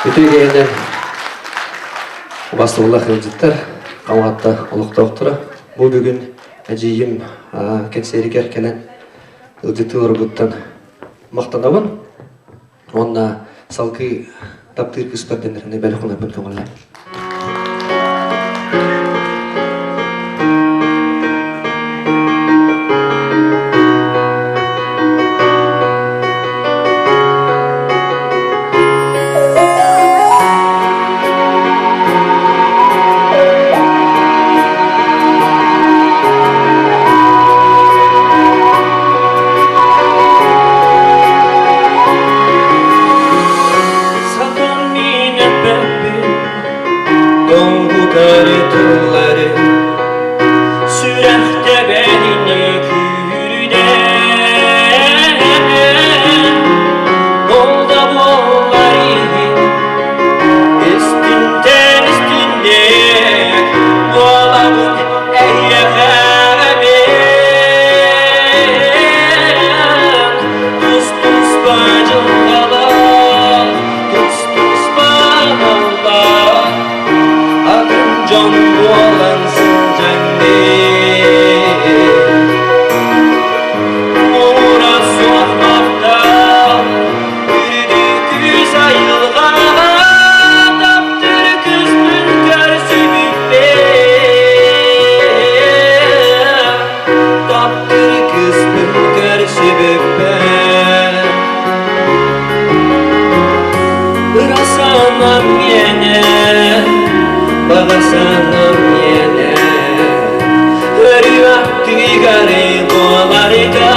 Өтегеннен басты олақ елдеттер, қамғатта олықта оқтыра. Бұл бүгін әжейім кәнсерігер кәлін елдеттілер бұттан мақтанауын. Онна салқы таптыр күспәрденеріне бәлі құна бүлкі ғылы. yolları Sürehte benini kürden Olda bolları Üstünden üstünde Boğalamın eyyefemin Tuz tuz bacım kalan Tuz tuz bağla Adın can boğalansın cennet Uğra soğukmaktan Yürüdü güz ayılgan Taptır kız mülker sübüppe Taptır kız mülker sübüppe Irasanam yene Bağasanam yene Hürüyatı gari dolarga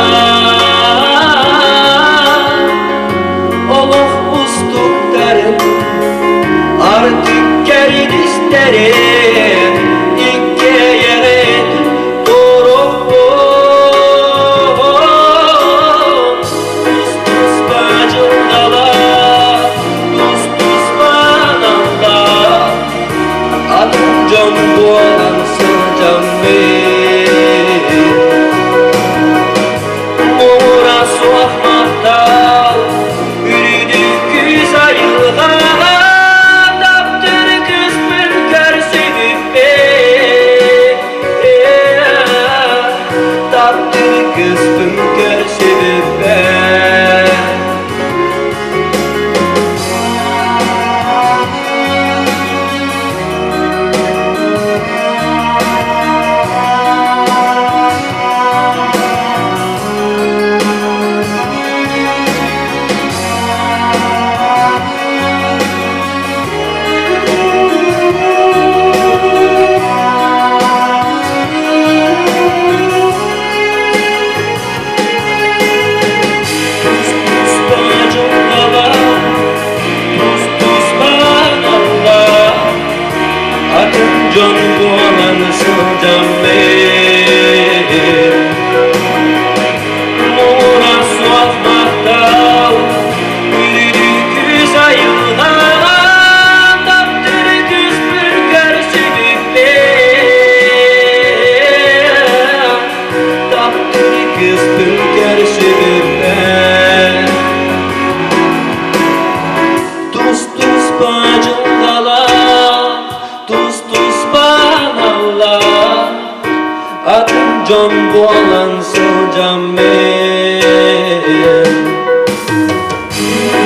Oluq ustuklarım Artık geri isterim İkke yere doğru Tuz tuz bacım dala Tuz tuz bananda Adım can boğalansın canım Uğra soğukmakta Yürüdü güz ayılgan Taptır kız mülker sübüppe Taptır kız mülker sübüppe Can boğalansın canım Uğra soğukmakta Yürüdü güz ayılgan Taptır kız mülker sübüppe Taptır kız mülker sübüppe Tuz tuz bacım dala Tuz tuz banalla Adım can boğalansın canım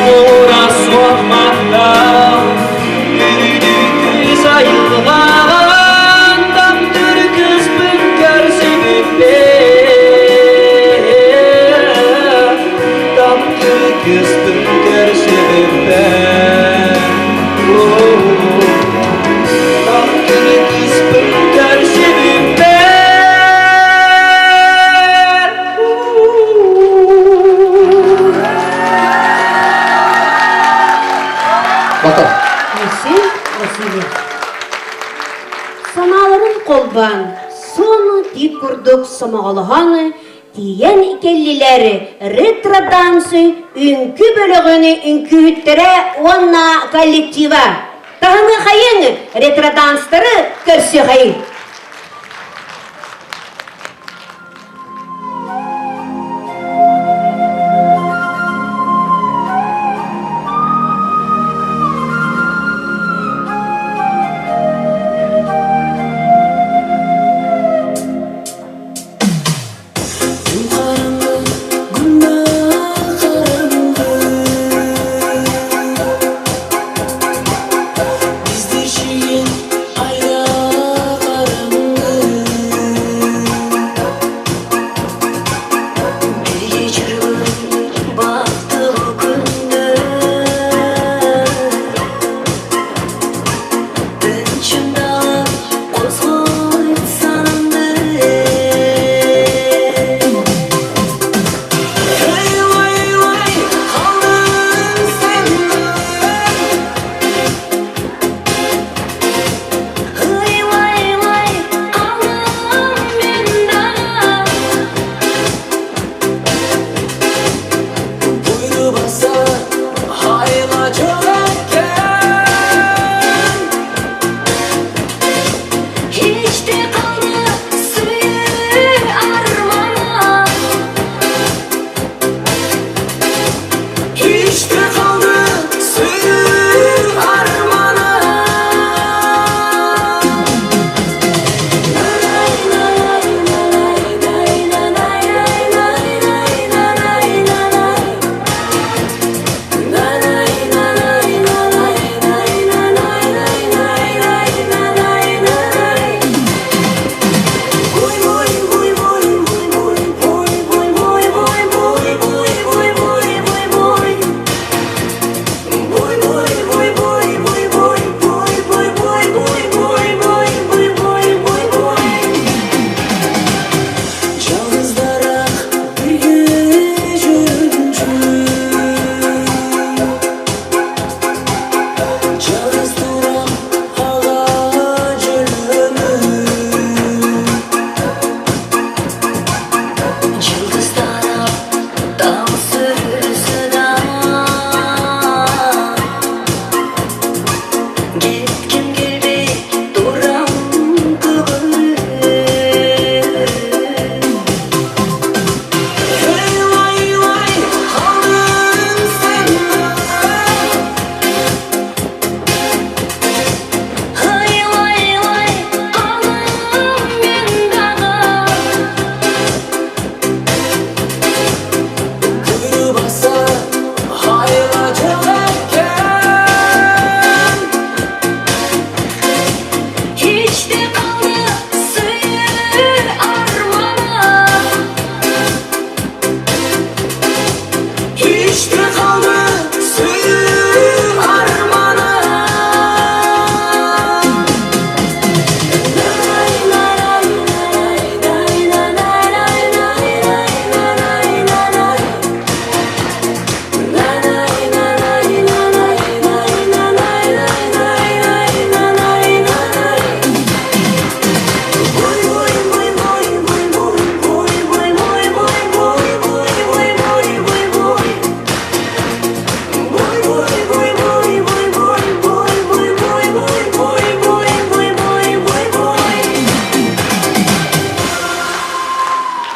Uğra soğukmakta Yürüdü güz ayılgan Taptır kız mülker sübüppe Taptır kız mülker sübüppe Taptır kız mülker sübüppe Bakalım. Vasile. Samaların kolban, sonu deyip kurduk samağalahanı, diyen ikellileri retro dansı, ünkü bölüğünü ünkühüttüre onna kollektiva. Tahını hayın retro dansları körsü hayın. Bizde şiir ayra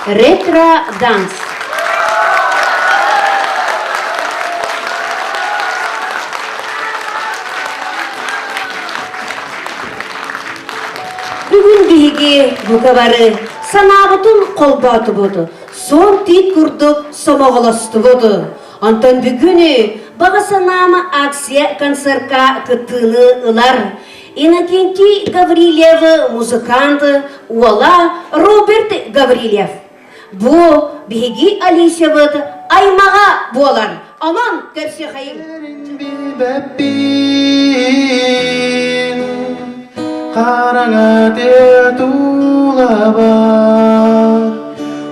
Ретро данс. Бүгін биһиги букабары санабытын қолбаты боду. Сон тит курдук сомоголосту боду. Антон бүгүнү бага санама акция концертка кыттыны ылар. Иннокентий Гаврилев музыкант, уола Роберт Гаврилев. Бу биһиги Алисябыт аймага буолар. Аман көрсө хайым. Karangate tulaba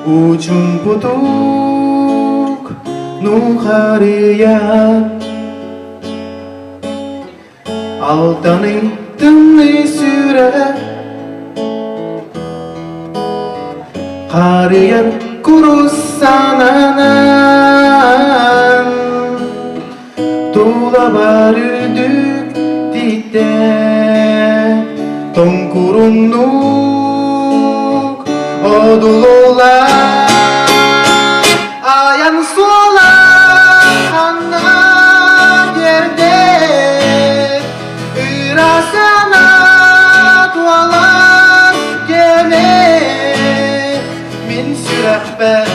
ujung putuk nukhariya altaning tını süre kariyan kurusananan tulaba rüdük dikte Tongkurunuk odulula ayan sola ana yerde irasana tualan gene min sürahber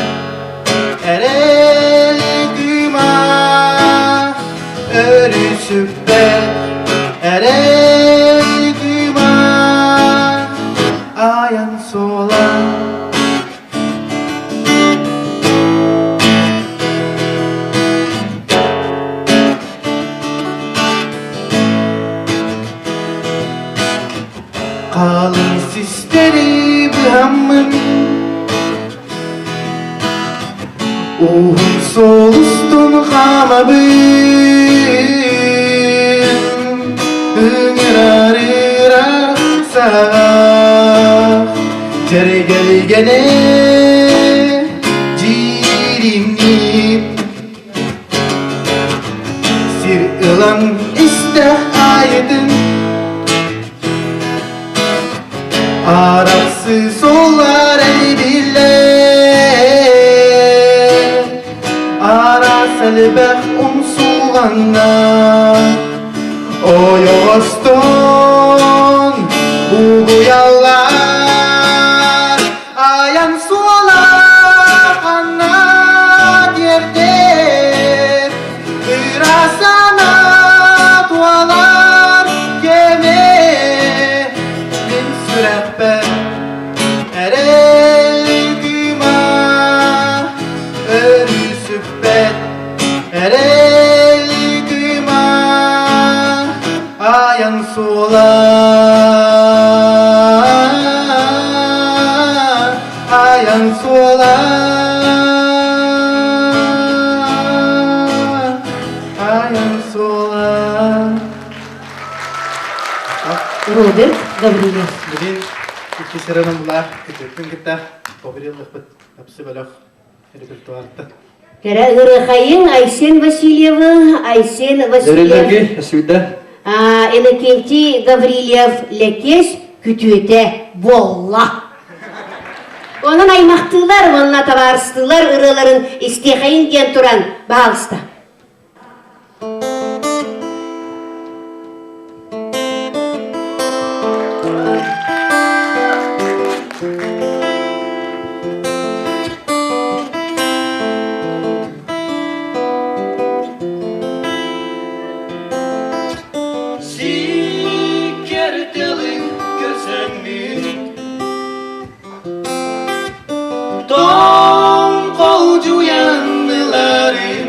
erel güma örüsübber erel ayan sola kalın sisteri bihamın uhum solustun hamabın ıngırarıra sağ Tergelgene cirimnip Sir ilan isteh aydın Arapsız olar ey biller Ara selbeh umsulganna O yoston Ugu yallar Ayan sola kana yerde Irasana tualar gene Min sürehber erel güma Örüsübbet erel güma Ayan sola ayan sola ayan sola Роберт Гаврилев. Бүгін iki sıranın bular kütüktün gitta Gavrilov bit hapsi balok репертуарта Кәрі ырыхайын Айсен Васильева, Айсен Васильев. Дөрелерге әсүдә. Иннокентий Гаврилев лекеш күтүете болла. Onun аймақтылар, онына табарыстылар ырыларын истехайын ген туран бағалыста. Sikertelin görsəmin Don kolcu yanlıların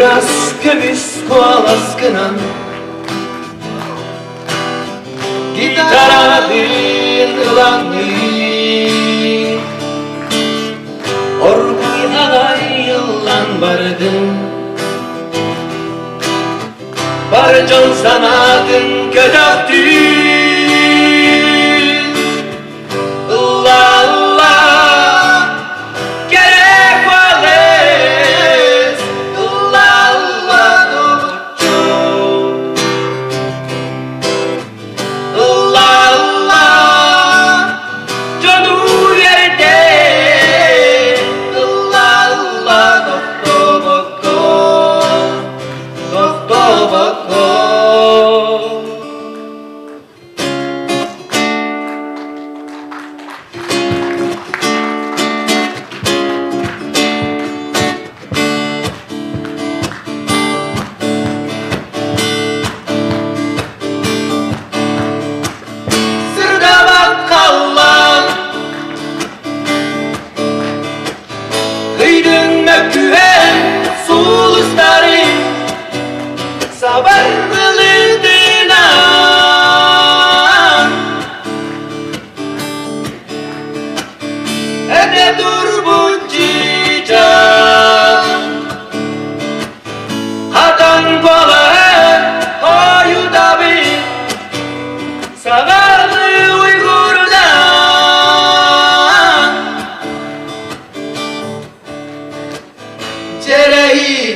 Kıras kömüs kualaskınan Gitaradın ılanı Orguy ağay yıllan bardın Barcan sanatın ködaktın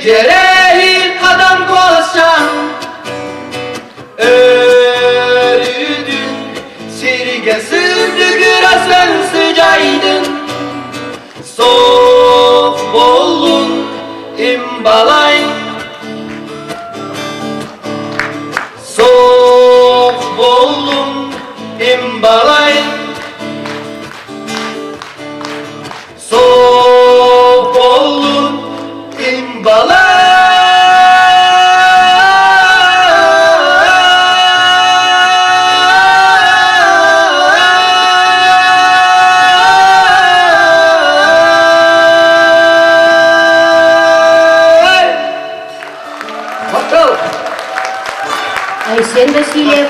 Cerehi kadam koşan Örüdün Sirge sürdü aslan sıcaydın Soğuk bollun imbalay Soğuk bollun imbalay Soğuk bollun imbalay Айсен Васильев,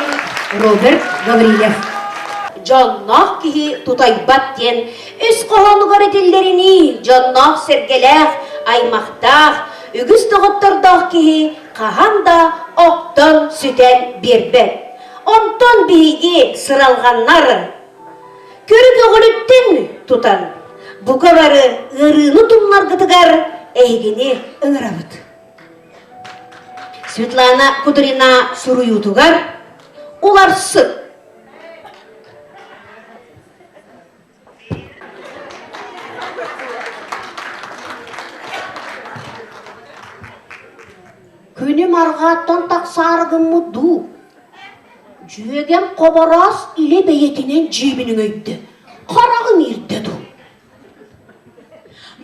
Роберт Гаврилев. Жоннох кихи тутайбат ден, үс қоғанығар етелеріні, жоннох сергелех, аймақтақ, үгіс тұғыттырдақ кихи, қағанда оқтан сүтен бербет. Онтон бейге сыралғаннар, көрігі ғылыттен тұтан, бұға бары ұрыны тұмлар ғытығар, әйгені ұңырабыд. Светлана Кудрина суруютугар, улар сыт. Күнім арғаттан тақсарығым мұду. Жүйеген қобарас иле бейетінен жебінің өйді. Қарағым ердеді.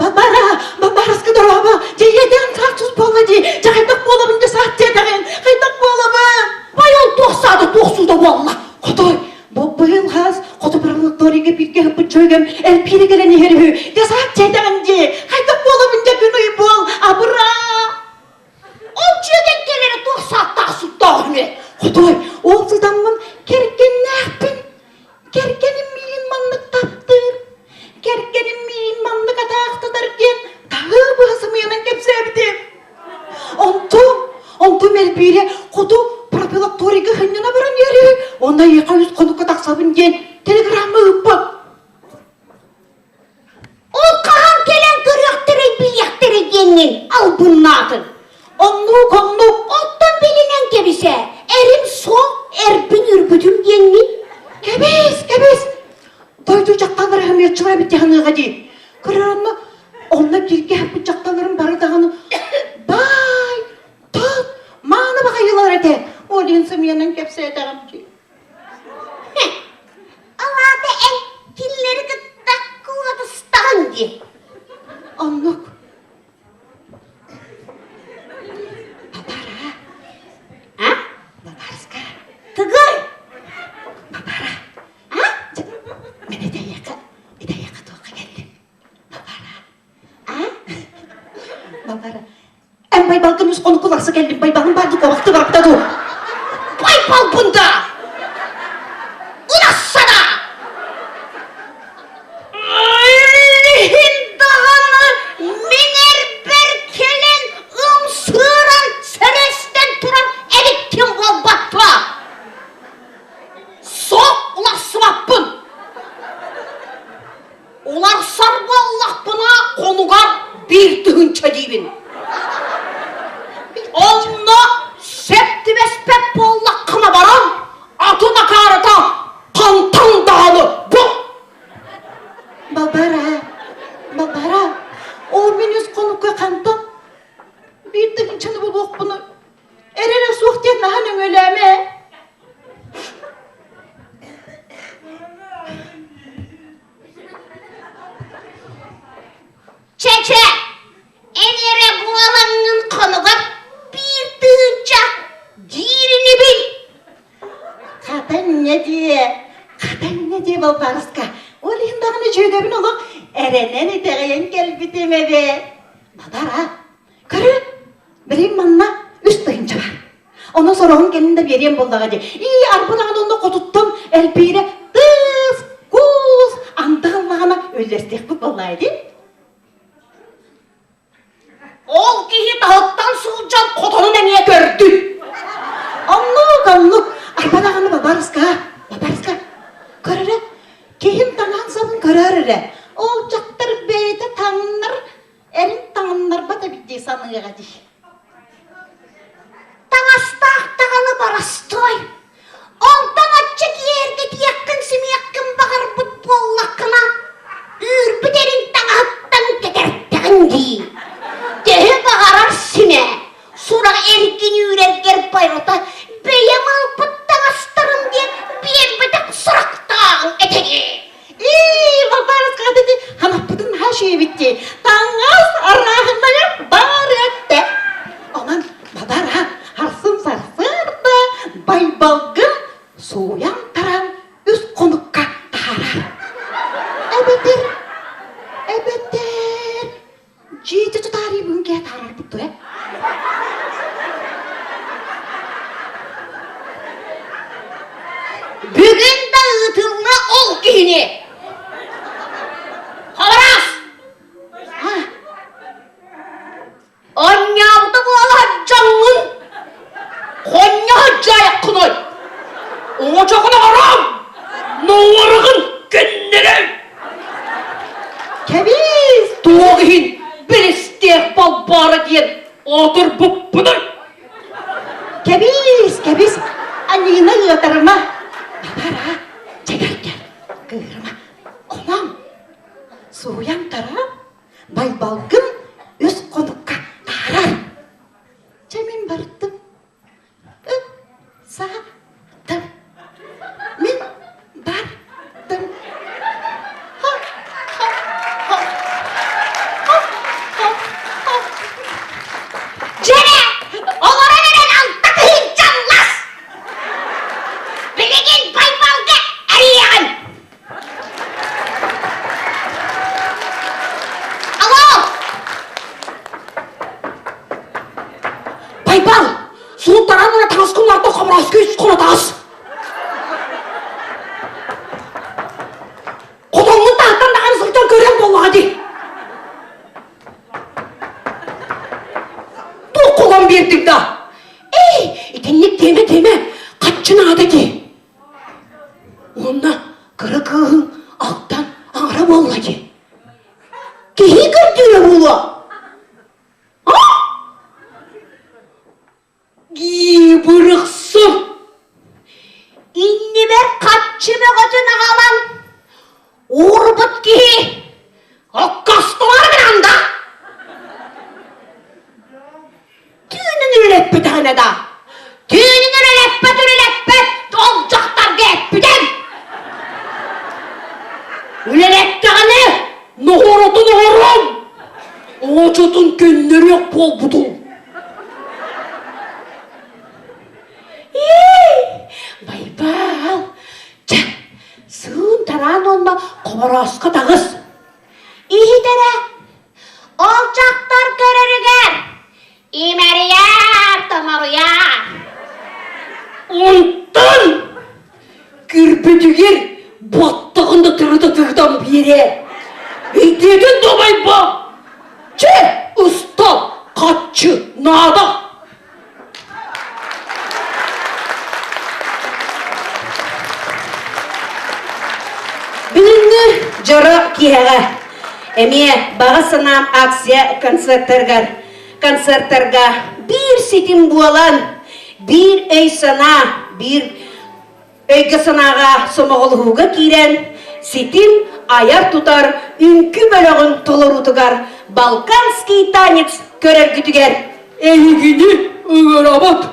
Бабарас кыдырабы, жейеден сартсыз болы дей, жағайдық болабын де сат дедіғен, қайдақ болабын. Бай ол тоқсады, тоқсуда болла. Құдай, бұл қаз, құды бірілік дориге бірге ғып жөйгем, әлпері келені ербі, де сат дедіғен де, қайдақ болабын де күн үй бол, абыра. Ол жөйген келері тоқсаттағы сұттағын е. Құдай, ол сылданмын, керкен нәқпін, керкенім мейін маңлық таптыр. Керкенім мейін маңлық атақтыдар кен, тағы бұғысы мейінен кепсепті. Онту мәрбейлі құду пропилакторигі хыннена бірін ері, онда еқа үз қонуққа тақсабын кен, телеграммы ұппап. Ол қаған келен көректері, білектері кеннен, ал бұннатын. Онлық, оттан белінен кебісе, әрім соң, әрбін үрбітім кеннен. Кебес. Дойду жақтаныр әмет жылай бітті ғаныға дей. Көреріні, онына бірге әппіт жақтанырын барыдағаны. Бай, тұт, маңы баға елар әді. Ол енсі менің кепсе әдіғым ке. Алады ән, келлері күттақ қылғады стаған де. Онлық. Бабара. А? Бабарска. Тығай. Бабара. Мен идаяқа тоққа келдім. Бабара. Бабара. Әмбай балқын Onu kulaksı geldim baybalın bardı kovakta barakta dur. Baybal bunda! Ulaşsana! Hindağını miner berkelen ımsıran seresten turan eliktim bol batma! Sok ulaşsıvappın! Ular sarba Allah buna konugar bir dıhınça deyibin. Onunla septi vespep bu Allah kına baran atı nakarata kantan dağını bu! Babara, o menüs konukka kantan. Bir tık içini buluq bunu. Erene soğuk diyen nahanın öleme. Çeçe! En yere bu alanın konugar bir dıhınca dirini bil! Katan ne diye balbarıska. O lindağını cüydebin oluq. Erenen eteğen gel bitemedi. Babara, körü, bireyim manna üst dıhınca var. Ondan sonra onun gelinde vereyim bollağa diye. İyi arpınağını onda kotuttum. Elpire dız, kuz, andığınlağına öllestek bu bollağa diye. Ol giyi dağıttan sığılcan kotonun eniye gördü! Anlık. Arpanağını babarıska. Körüre, kehin tanan sabın körürüre. Olacaktır beyte tanınır. Erin tanınır bata bitti sanığa di. Tanastağ tağını barastoy! Ondan açık yerde yakın yakın bakar bu bollakına. Ürpüderin tağıttan getirttiğin di. Dehe bağırar sine. Sonra ergin yürekler bayrota. Beyem alpıt tanastırım diye bir bedek sıraktağın eteği. Babarıska dedi. Hanapıdın her şey bitti. Tangas arağındayım bari etti. Aman babara harsın sarsır da bay balgın soğuyan taran üst konukka tarar. Ebedir. Ciddi tutari bunge tarar tuttu ya. Bugün dağıtılma ol giyini. Havaraz! Anyavda bu ala canın. Konya hacaya kınay. Ona çakına haram. Novarıgın gündürüm. Kebiz. Doğuhin bir isteyek bal barı diyen otur bu budur. Kebiz. Annene yatırma. Babara, çekerken kırma. Onam, soğuyan taraf, bay balgın üst konukka tarar. Cemin barıttım. Sattım. Min barıttım. Cene! Onlara veren altta kıyın canlas! Biligin bay balgı eriyen! Alo! Baybal! Sultanan ona taskınlarda kabrası göğüs konatağız! Kodonun tahttan dağını sırttan gören bolla hadi! Dur kolon birdik da! İtenlik deme! Kaççına adeti! Onunla kara kığın alttan ağra bollacı! Kehi gördüğüne bula! Bırıksın! İnni ver kaççıma götüne kalan! Uğurbut ki! Akkastılar bir anda! Tüğünün üleppe tane da! Tüğünün üleppe! Olacaklar geppüden! Üleppe tane! Nohorum! Ağacıdın gönleri yok bol budum! Baybal! Sığın tarağın onunla kovaraska dağız! İyi dere! Olacaklar görürüger! İmeriye! Ondan kürpütüger battığında tırıtıtıktan biri. Eydedin domay ba. Çe usta katçı nada. Бүгінгі жара кияға. Әме баға санам акция концерттарға бір сетім буалан, бір өй сана, бір өйгі санаға сомағылығыға кейрен, сетім аяр тұтар, үнкі бөлігін толырутығар, балканский танец көрер күтігер. Әйгіні ұғыр абат.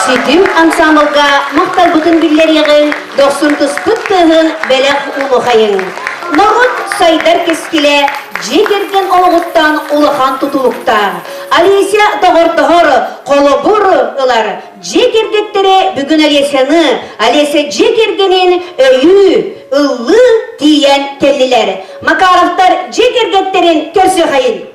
Сетим ансамблга мақтал бүтін биллер еғін, 90 тұспыттығын бәләқ ұлы қайын. Нағыт сайдар кескіле, жекерген олығыттан ұлыған тұтылықта. Алеся тоғыр қолы бұр ылар. Жек ергеттері бүгін Алеся жек ергенен өйі, ұлы тиен келлілер. Макаровтар жек ергеттерін көрсі қайын.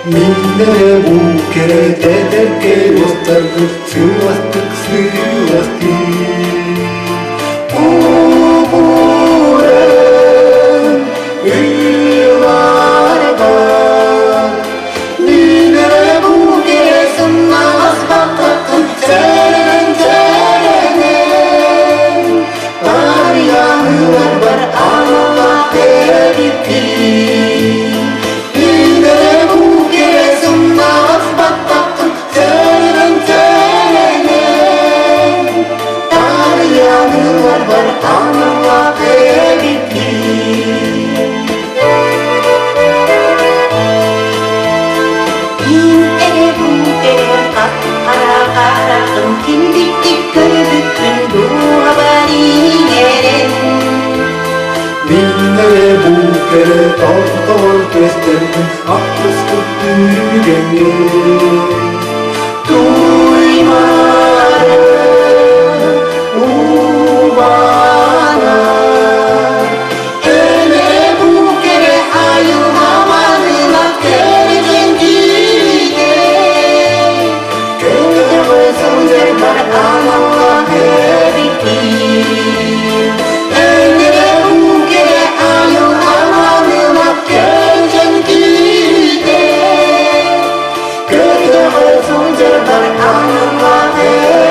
Minne bu kere tederke dostlardı sığlastık sığlastık Uğurun yıllarda Minne bu kere sınavaz bakakın Serenen Var yanılar var Allah verip Tol kestirdim haklısın yürüyeni Duymadım bana Öyle bu kere ayılamadım Akkerden gide Kötü sözler var Allah verir Öyle bu kere ayılamadım Akkerden gide Kötü sözler var Allah verir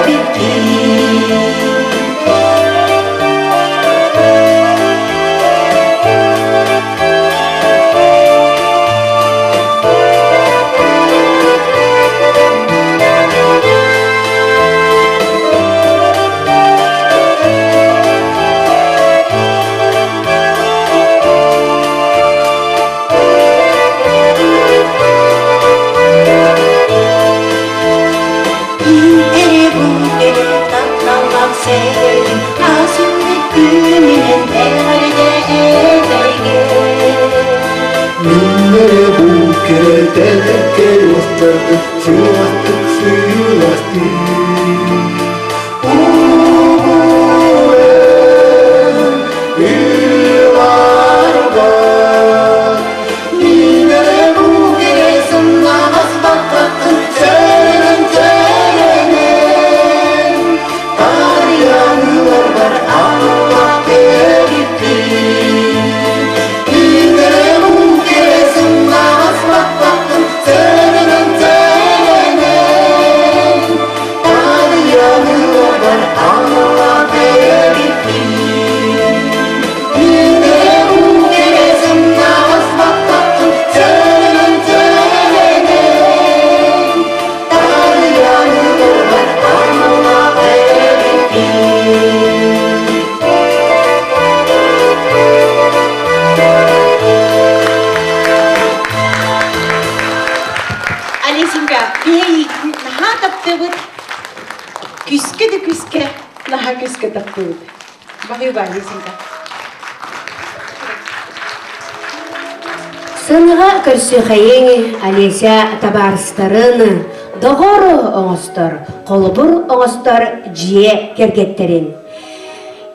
Сыныға көрсі қайыңы Алеся табарыстарын, доғыры оңыстар, қолыбыр оңыстар жие кергеттерін.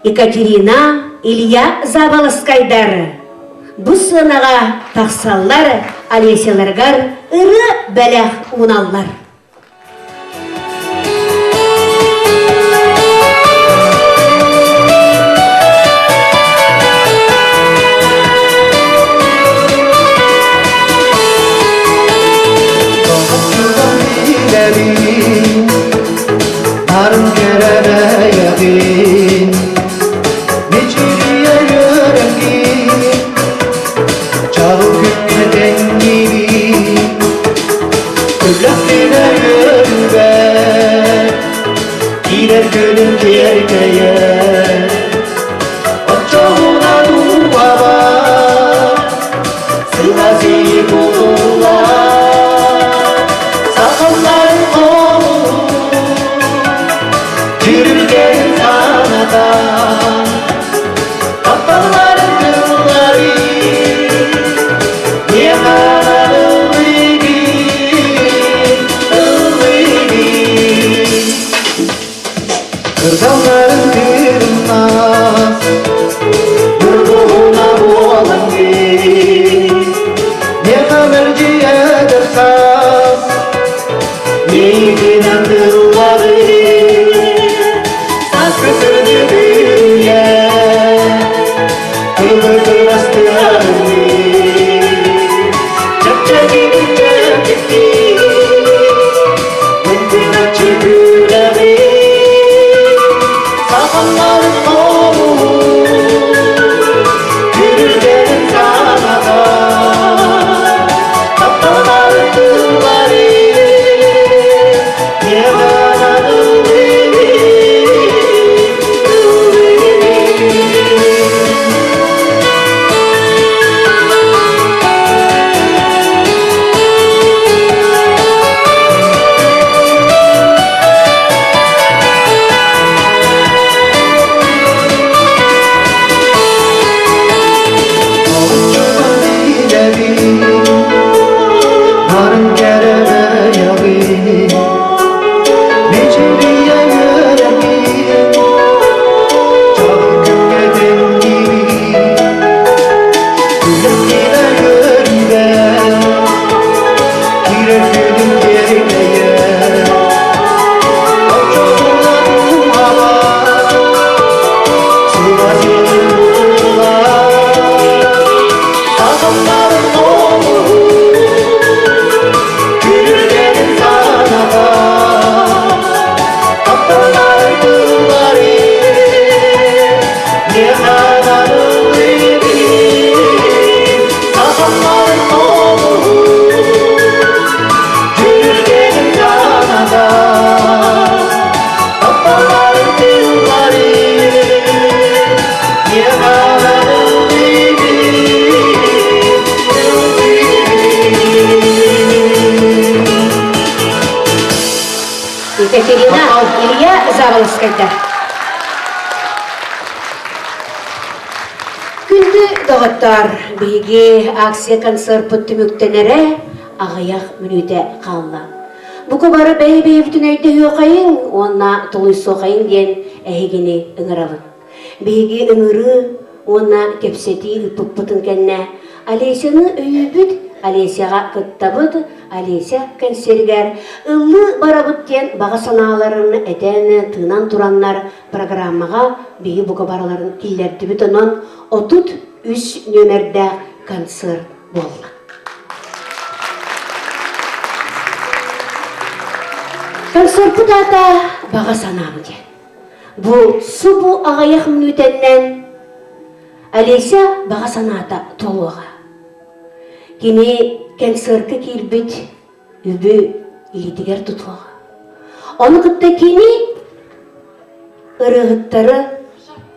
Екатерина, Илья Забалыскайдары. Бұл сыныға тақсаллар, Алесяларғар ұры бәләқ уналлар. Arım kerere yedin Neciriye yüreği Çalı gülmeden gibi Güllekleri günün gerkeğe Oçoğuna duava Sırası bulurlar Sakallar olur Yürürken sanadan Kafaların kılları Niye kadar Kırdanların kırılmaz Yurduğuna boğalan Ne kadar ciğerdersam Neydinden kılları Saz kısırdı dünya Kıvır kırastırarını Çapça gidip çöpçekti Mümkün açı güleri Sakalların olur Yürürken sanada Kaptaların kılları Yeğenan Narın kereme yağı Neciliye yüreğim Çağır gümgeden gibi Yürekine yörüne Girer gülüm yerine Oçoğuna duava Sırası bulurlar Sakalların olur Yürürken sanada Kaptalar kılları Ne kadar öyledir Sakalların olur Yürürken sanada Kaptalar kılları Ne kadar Екатерина Илья Заволоскайда. Күнді доғыттар бейге акция концерт түміктенері ағаяқ мүніде қалла. Бұқы бары бәй-бәй бүтін өйді өқайын, онна тұлый соқайын ден әйгені үңіралын. Бейге үңірі, онна кепсеті үпіп бұтын кәнне, Алесяны өйбіт, Алесяға күттабыд, Алеся консергер, ұлы барабыттен баға саналарын әтәні тыңнан тураннар программаға бейі бұға бараларын келдерді бүтінен 33 нөмірді концерт болды. Концерт бұдата баға санамды. Бұл сұбу ағаяқ мүнітеннен Алеся баға саната толуға. Кені концертке келбет үбі илетігер тұтуға. Оны күтті кені ұрығыттары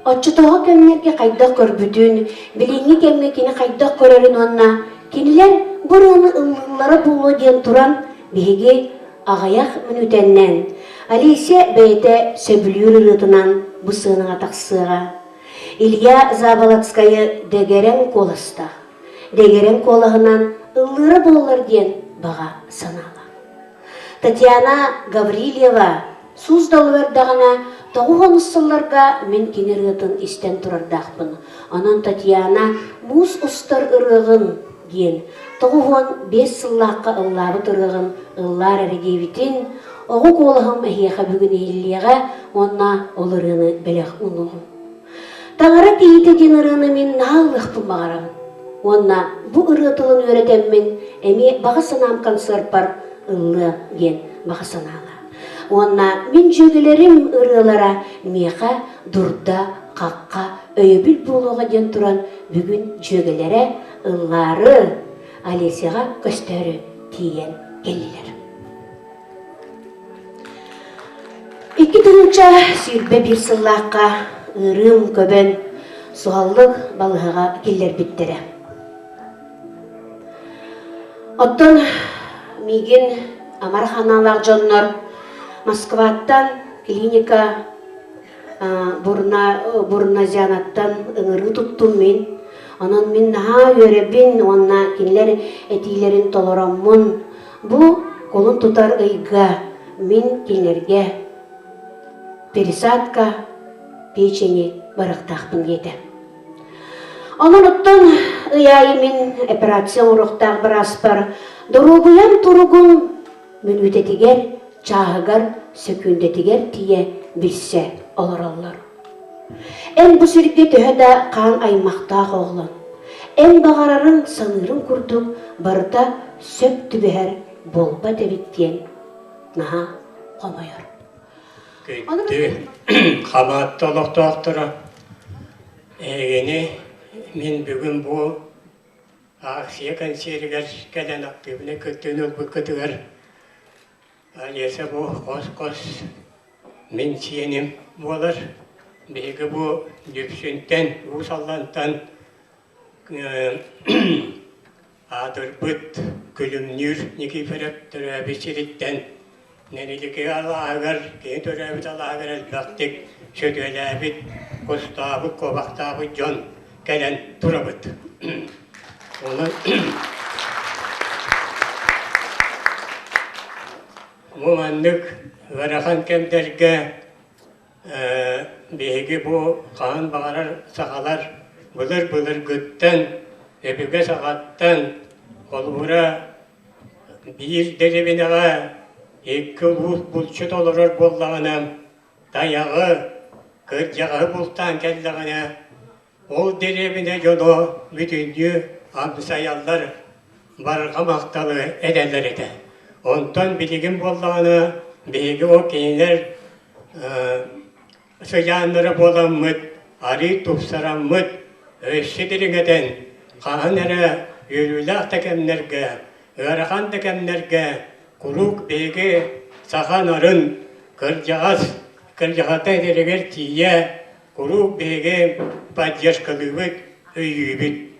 отчытуға кәмнерге қайдақ көрбүдін, біліңі кәмге кені қайдақ көрерін онна. Кенілер бұрыны ұлылары болу ден тұран бейге ағаяқ мүнітеннен. Алеся бәйті сөбілер ұрытынан бұсының атақсыға. Илья Заволоцкая дегерен колыста. Дегерен колығынан ұллары болылар ден баға санала. Татьяна Гаврилева Суздалуэрдағына тоғуған ұсталарға мен кенер ғытын істен тұрардақпын. Онын Татьяна мұз ұстар ұрығын ден тоғуған 5 сыллаққа ұллабы тұрығын ұллар әрегевітін оғы колығым әйеға бүгін еллеға онна олырыны бәліқ ұнығын. Таңара кейті ден ұрыны мен нағылықпын бағарағын. Онна бұ ұрытылын өретеммен әме баға санам концерт бар ұлы ген баға санала. Онна мен жөгелерім ұрылара меға дұрда қаққа өйбіл болуға ден тұран бүгін жөгелері ұллары Алесяға көстері тиген келілер. Екі Устунча сүйрбе бир сыллаққа ырым көбен суаллык балыға келлер биттері. Оттон миген амарханалар жоннор Москваттан клиника бурназианаттан ыңыры туттум мен. Онон мен наха өребин онна кинлер этилерин толороммун. Бу колун тутар ыйга мен кинлерге пересадка печени барықтақпын деді. Онын оттон ыяйы мен операцион урухтақ бір аспар дұрубуян тұруғын мен өтетігер, чағығар, сөкіндетігер тие білсе олар. Ән бұ сүрікке төхеді қан аймақтақ оғлын. Ән бағарарын санырын күрдік барыта сөп түбәр болба дебіттен наға қомайыр. Көтті қабатты олықтақтыры әгені мен бүгін бұл ақсия консергер кәлен ақтыбыны көттен өлбі көтігер әлесі бұл қос-қос мен сенім болыр бегі бұл дүпсінтен ұсаллантан адырбыт күлімнүр некеферіп түрі бесереттен Нәнеліке Аллағығыр, кейін төрәбіт Аллағығыр әлбәқтік сөтөләбіт, қостабы, қобақтабы жон кәлін тұрабыт. Мұмандық ғарақан кәмдерге бейгі бұл қаған бағарар сақалар бұлыр-бұлыр күттен, өбіге сағаттан, қолуыра бір дәребінеға Екі бұлчыт олырыр боллағына, даяғы, кыржағы бұлттан кәллағына, ол деребіне жоно бүтінді амсаялар барға мақталы әдәлер еді. Онтан білігін боллағына, бейгі о кейінер сұяныры боламмыд, ари тұпсараммыд, өші діріңеден, қаған әрі үйрілақ тәкемнерге, ғарақан тәкемнерге, Құрук бейге сахан арын кыржағата дерегер тие, құрук бейге поддержкалыбыт, өйібіт.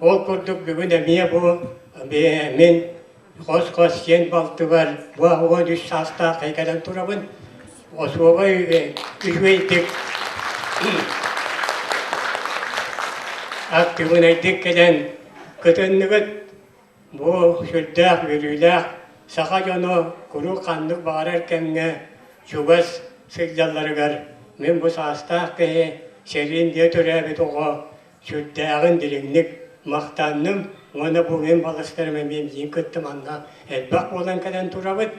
Ол күрдік бүгін әмия бұл мен қос-қос сен балты бар, бұға үш саста қайқадан тұрабын, осуға үйбейтік. Ақтығын айдық кәден күтінігіт, бұл сүрдақ, үрілақ, Сақа жоно күру қандық бағарар кәмге жүгас сылжаларығар. Мен бұл састақ кәе серін де түрәбі тоғы сүрдәғын діріңнік мақтанным. Оны бұл мен балыстарыма мен дейін күттім анға әлбақ болан кәден тұрабыд.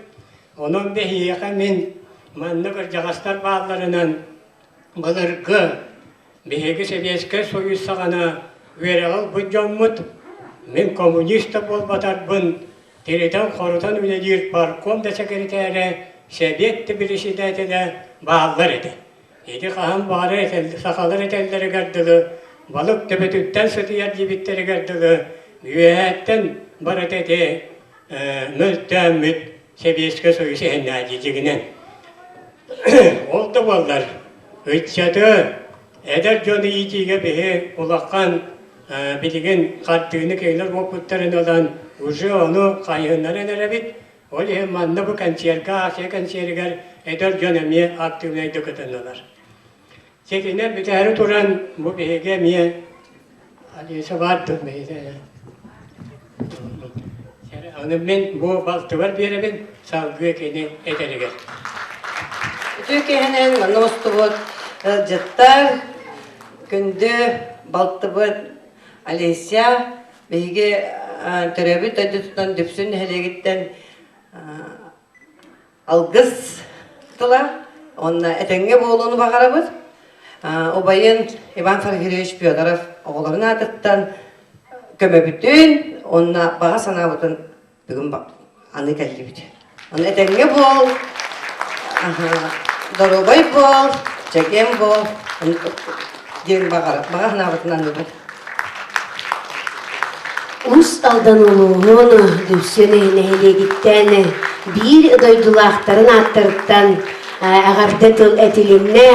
Оның бәйеқа мен маннық жағастар бағаларынан бұлырғы бәйегі себеске сойыз сағана верағыл бұн жоммыд. Мен коммуниста бол батарбын. Теритан қорытан үлелер парком да секретәрі сәбетті біріші дәтілі бағалар еді. Еді қаған бары сақалар етелдері кәрділі, балық төбетіттен сұтияр дебеттері кәрділі, үйәттен бары дәді мүлттәміт сәбеске сойысы әнәді жігінен. Олды болдар, үтчады әдір жоны етеге бейі ұлаққан білген қартығыны кейлер оқыттарын olan уже onu kayınların erabit, o limanlı bu kanserga, asya kansergar eder dönemi aktifleydi kadınlar. Çekine büteri turan bu beyge miye aliyse vardı beyge. Onun ben bu baltı var bir erabit salgı kene ederger. Türkiye'nin manostu var, jattar günde baltı var aliyse beyge Törəbit ödü tutan düpsün həlegitten algız tıla, onunla etenge boğuluğunu bakarabız. O bayın İvan Farhireviç Fyodorov oğulların adıttan köme bütün, onunla bağa sanabıtın bugün anı geldi bütün. Onun etenge boğul, dorubay boğul, çeken boğul, diyen bakarab, bağa sanabıtın anı Ус алданылуын дүпсені нәйлегіттен бір ұдайдылақтарын аттырыттан Ағарды тыл әтілімне,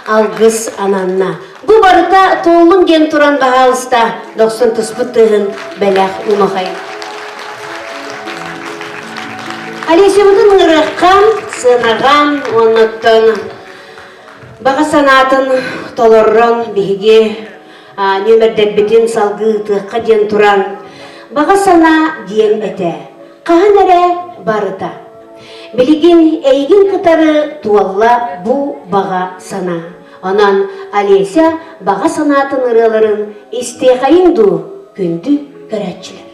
алғыс ананна. Бұ барыта толым ген туран бағалыста, 90 тұспыттығын бәләқ ұмақай. Алесемдің ұрыққан, сынаған, оныттың. Баға санатын толыррон бігі нөмірден бітін салғы тұққа ден туран. Баға сана дем әті, қаған әрі барыта. Білеген әйгін қытары туалла бұ баға сана. Онан Алеся баға санатын ұрыларын істеқайынду күнді көрәтчілер.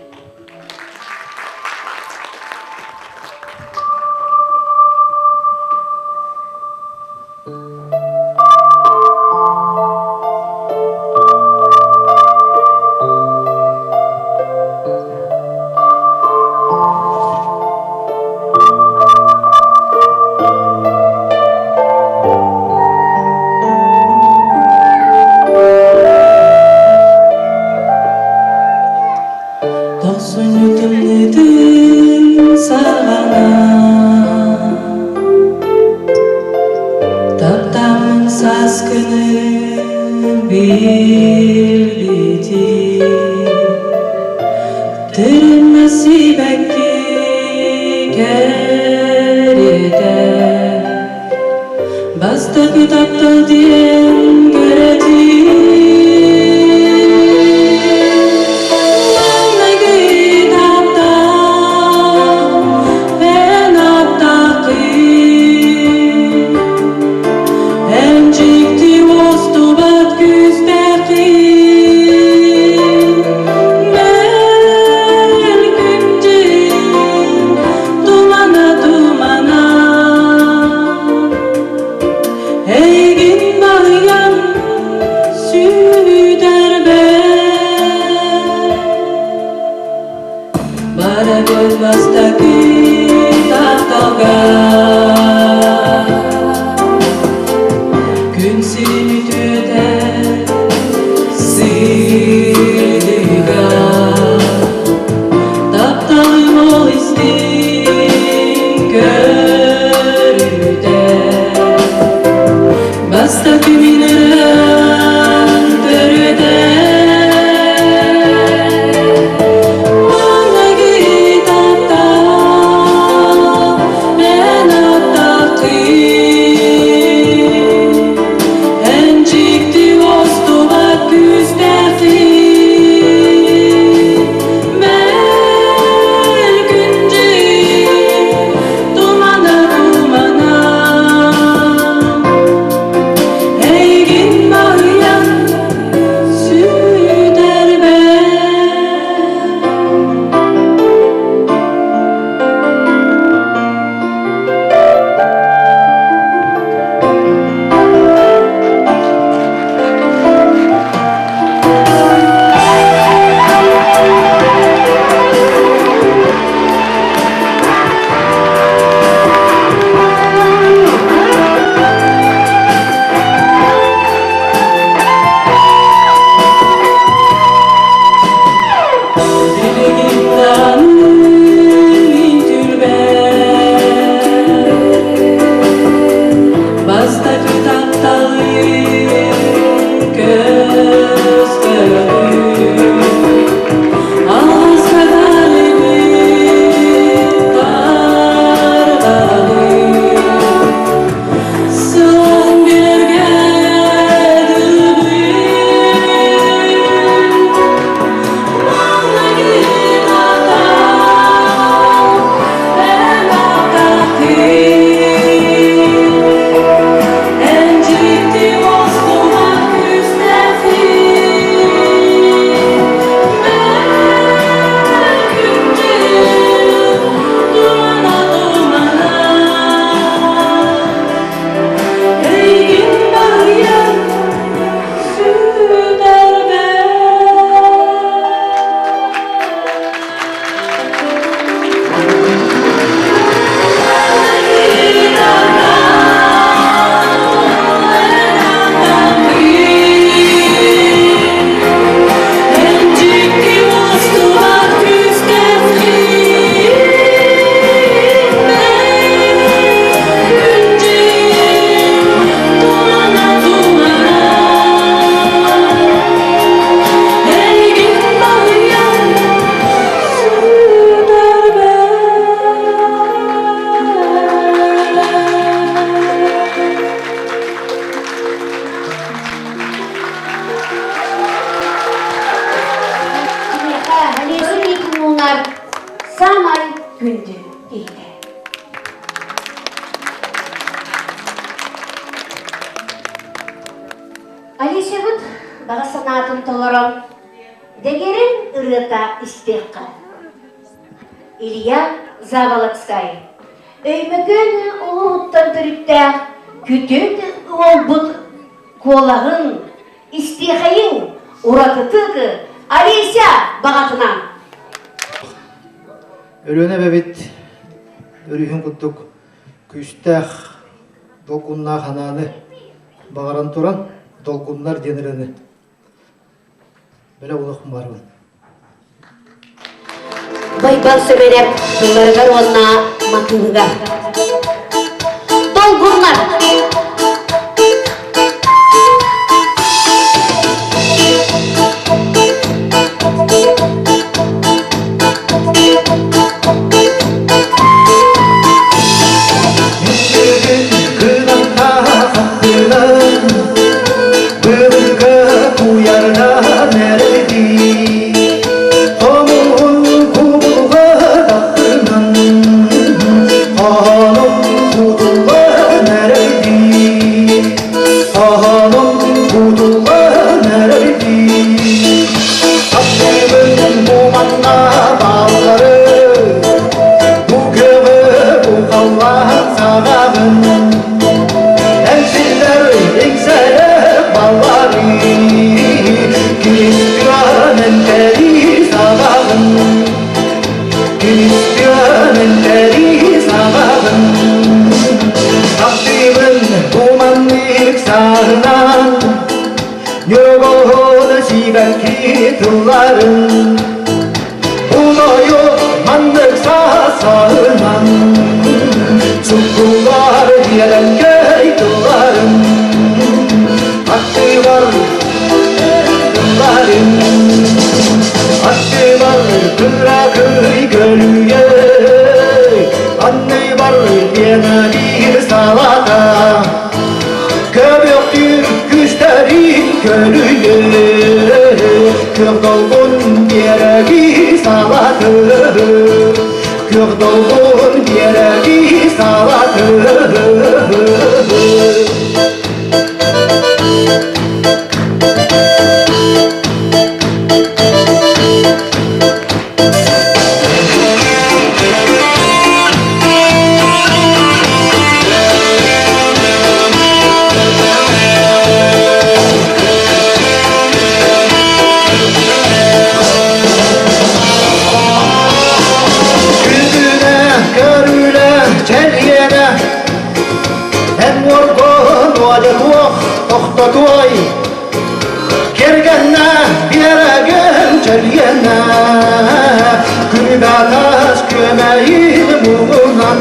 Bana Алисе бұд, баға санатын толырым. Дегерін ұрыта істеққа. Илья Заволоцкай. Өймөгені ұлғыттан түрікті, күтін ол бұд қолағын, істеқайын, ұратытығы Алися бағатынан. Өрөне бәбет, өрүйін құттық, күштәқ, долқынна қананы, бағаран тұран, долқыннар денірені. Бәлі ұлықым бармын. Байбал сөмереп, бұларғар онна матылыға. Долғыннар! Yılların Unoyu mandık sağından Çukurlar diyelim köytüların Hakkı var yılların Hakkı var kıra köy gölüye Anne var yine bir salata Köbüktür güçlerin gölüye Kök dolgun bir salatı Kök dolgun bir salatı Toy Kergenna Biragel Çeryenna Külbataş kömeğin muğunan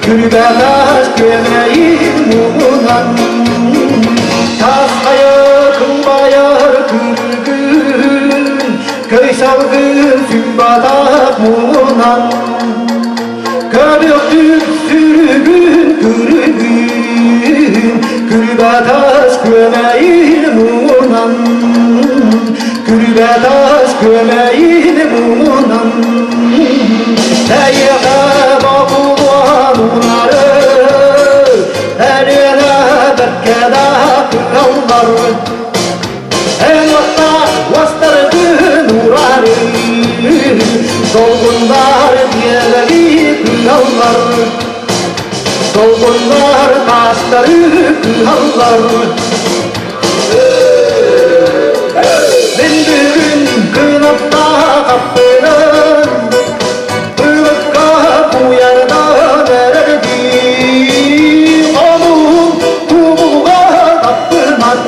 Külbataş kömeğin muğunan Taskaya kılbayar kürgün Köy salgın sümbata muğunan Köbüktür sürgün kürgün Külbataş kömeğin muğunan Külbataş kömeğin muğunan Teyye bakılan unarı Eline bekkeda kırallar En vakta vastırdı nurarı Dolgunlar diyeleri kırallar Dolgunlar taşları kırarlar Ben bugün kınapta kapının Ilıkka bu yarda verdi Onun kumuğa kapınan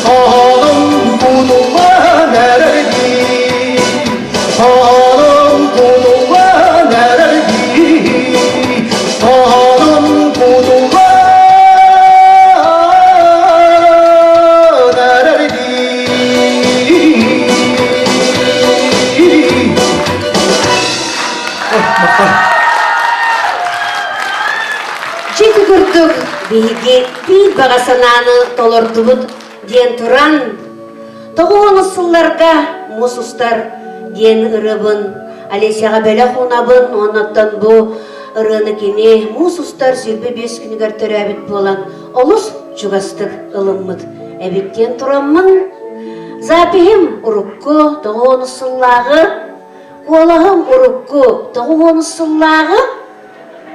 Onun kumuğa verdi Onun kumuğa verdi Onun kumuğa Жеті күрттік бейге бейт бағасананы толырдыбыд ден тұран Тоғуыны сылларға мұсустар ден ұрыбын Алесияға бәлі қонабын онаттан бұ ұрыны кене мұсустар сүрбі 5 күнігер түрәбіт болан Олыс чугастык ылыммыт эбиттен тураммын. Запихим урукку тоғуыны сыллағы, қолағым урукку тоғуыны сыллағы,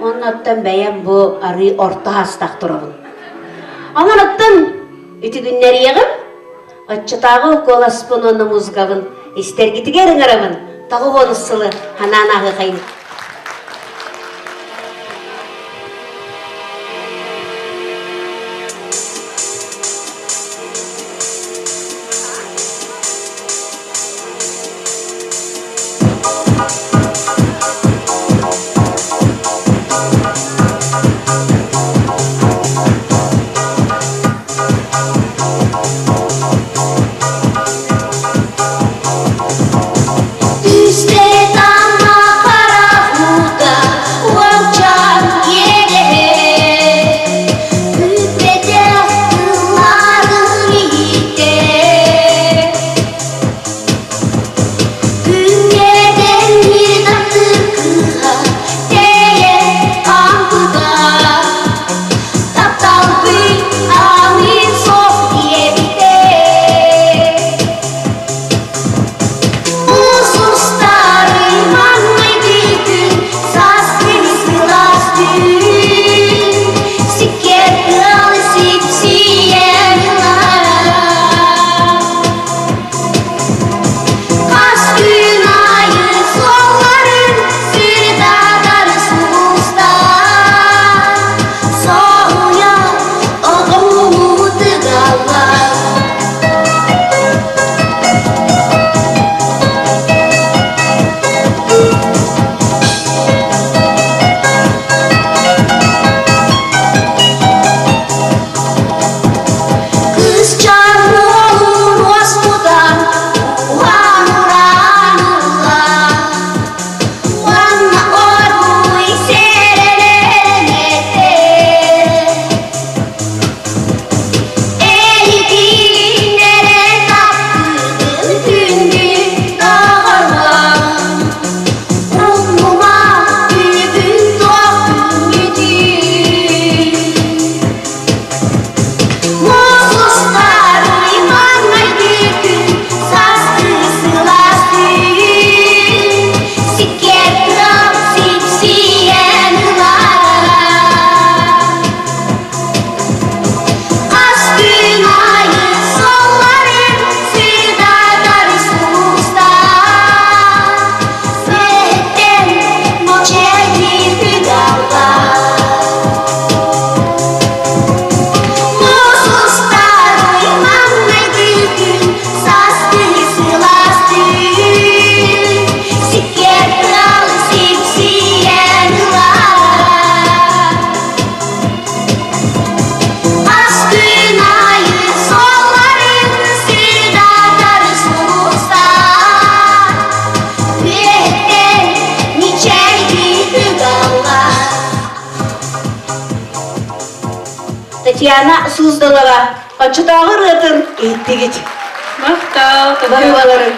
оннаттан бәйен бұ ары орта астақ тұрабын. Аманаттан үтігіннер еғім, отчытағы қоласпын оны мұзғабын, істергітігерін арабын, тоғуыны сылы хананағы қайын. Татьяна Суздалова, отчытағы рытын еттегет. Мақтау, Барбаларым.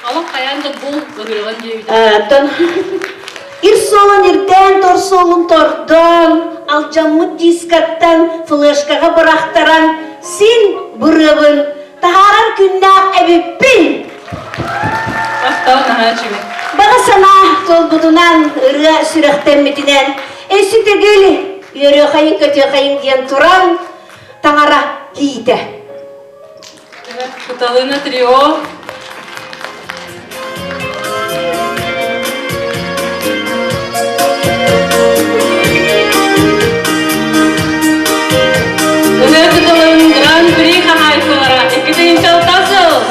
Алақ қаянды бұл бұғырған дейбі. Тон, ир солын ирден, тор солын тордан, алжамы дискаттан, флешкаға бірақтаран, сен бұрыбын, тағарар күннақ әбіппін. Мақтау, нағачығы. Baga sana tolbudunan ırı sürəkten mitinen esi tegeli yürü kayın kötü kayın diyen turan tangara giyde. Evet, Kutalına trio. Öner Kutalının Grand Prix kahaysalara ekide intel tasıl.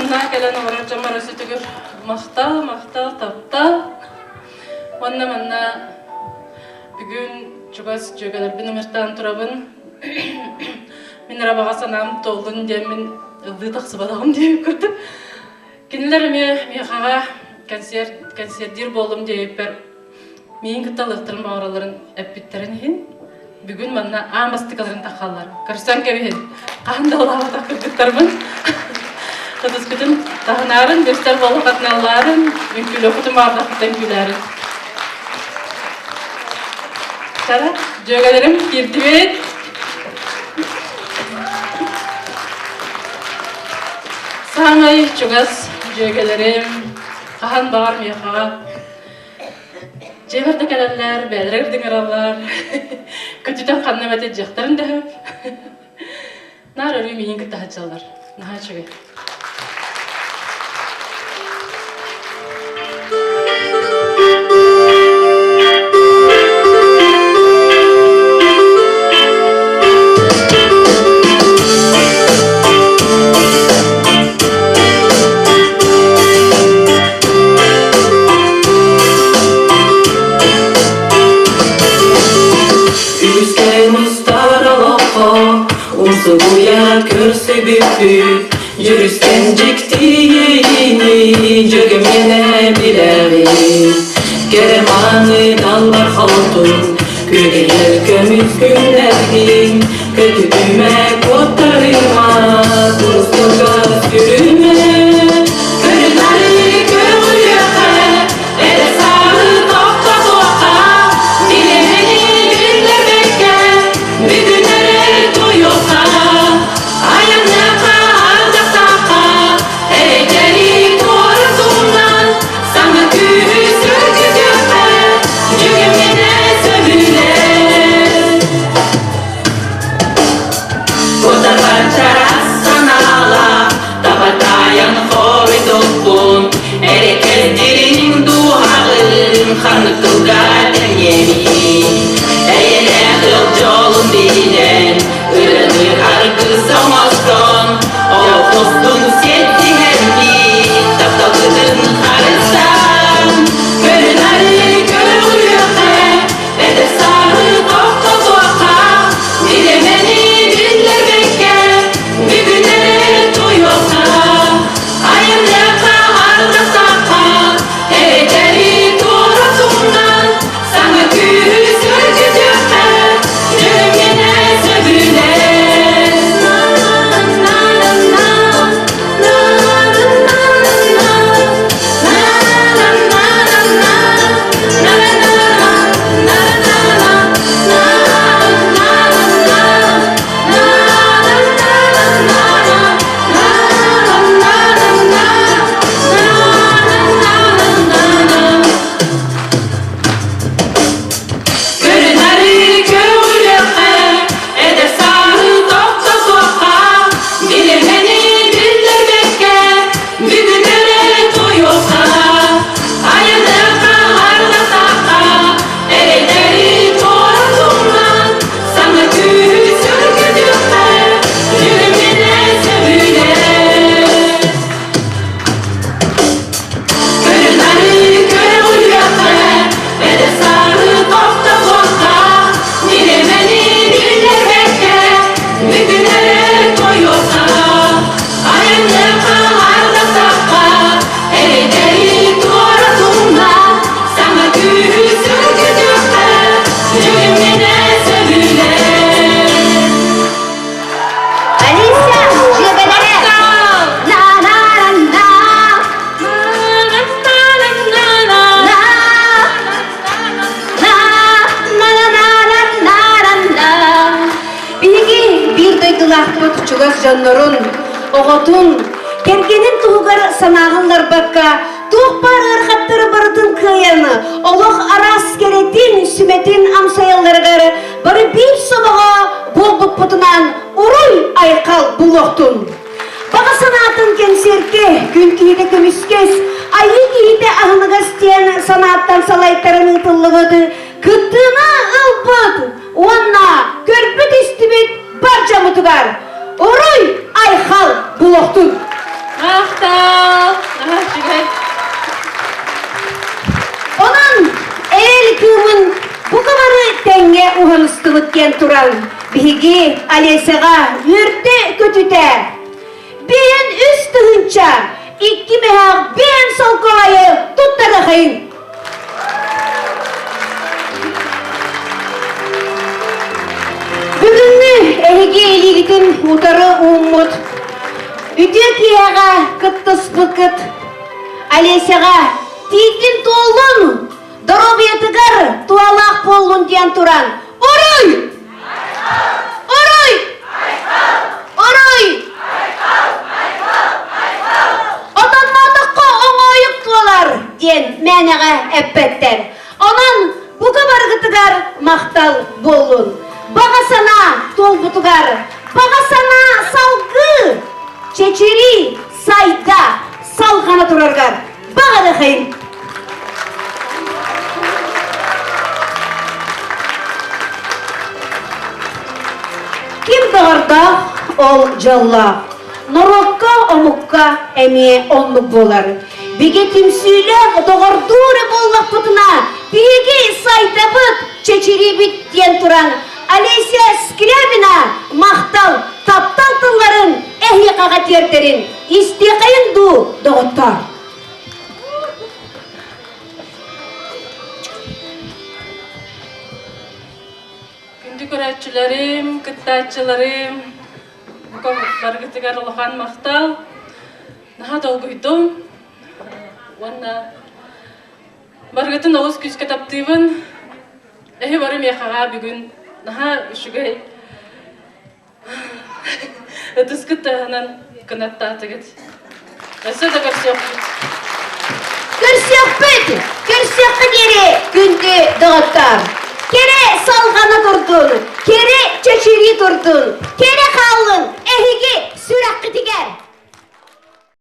манна келен орар жамара сөтүгөр мактал таптал. Онна манна бүгүн чугас жөгөлөрбүн номертан турабын. Мен арабага санам толдун деп мен ылды таксыбадагым деп көрдүм. Кинилер мехага концерттер болдум деп бер. Мен кыталыктырым багыраларын эппиттерин хин. Бүгүн манна амастыкаларын такаллар. Көрсөң кебин. Кандай олага такыттармын. Кытыс күтүн тагынарын, бестер болу катналарын, мүмкүн окутум ардактан күлөрүн. Сара, жөгөлөрүм кирдибет. Саңай чугас жөгөлөрүм, кахан багар мияга. Жеберде келелер, бәлірердің аралар, көтүтен қанны мәтет жақтарын дәуіп. Нар өрі мейін күтті хатшалар. Наға чөге. Suya körse büyük, yürüsken ciktiğini, cögümene bilerim. Keremanı dallar haltun, kögeler kömüz günlergin, kötüdüme kotarıma, dostluğa sürüme. Körünleri kömür yaka, ele sağlı topta toka, dilemeni birlemeke, bir günlere duyuyorsa. Чугас жаннорун, оғотун, кергенин туғар санағынлар баққа, туғпар ырғаттыры бардын кыяны, олық арас керетин, сүметин амсаяларғары, бары бір собаға болдық бұтынан ұруй айқал бұлоқтун. Баға санатын кенсерке, күн кейді көміскес, айы кейді ағынығыз тен санаттан салайтарын ұтылығыды, күттіна ұлбыд, онна көрбіт істібет бар жамытығар. Oruy ayxal buloqtun. Мақтал. Наха жүгер. Onun el kımın bu kadarı tenge uhanıstığı ken turan bihigi Aleysaga yürte kötüte. Ben üstühünça iki mehak ben sol kolayı tuttarayım. Bugünlü ehigi eligitin utarı umut. Ütü kiyaga kıttız pıkıt. Aleysaga titin tollun. Dorobiyatıgar tualak pollun diyen turan. Oruy! Oruy! Oruy! Otanmadıkka oңoyup tualar diyen menege eppetter. Onun bu kadar gıtıgar maktal bollun. Bağa sana tol butugar. Bağa sana salgı. Çeçeri sayda salgana turargar. Bağa da kayın. Kim dağırda ol jalla. Norokka omukka emiye onluk bolar. Bige timsüyle doğurdure bollak putuna. Bige saytabıt çeçeri bit diyen turan. Aleysia Skriabina mahtal taptal tılların ehli kagat yerterin. İstikayın du doğuttar. Күнді көрәтшілерім, кіттәтшілерім, бұқам барғытығар ұлған мақтал, наға долгүйдім. Онна барғытын оғыз күз кітаптыйбын, әйі барым яқаға бүгін, наға үшігай өтіс кіттағынан күнәттатығыд. Әсі да көрсек бұд. Көрсек кедері күнді doğuttar. Kere salgana durdun, kere çeçiri durdun, kere kaldın, ehigi sürekli tiger.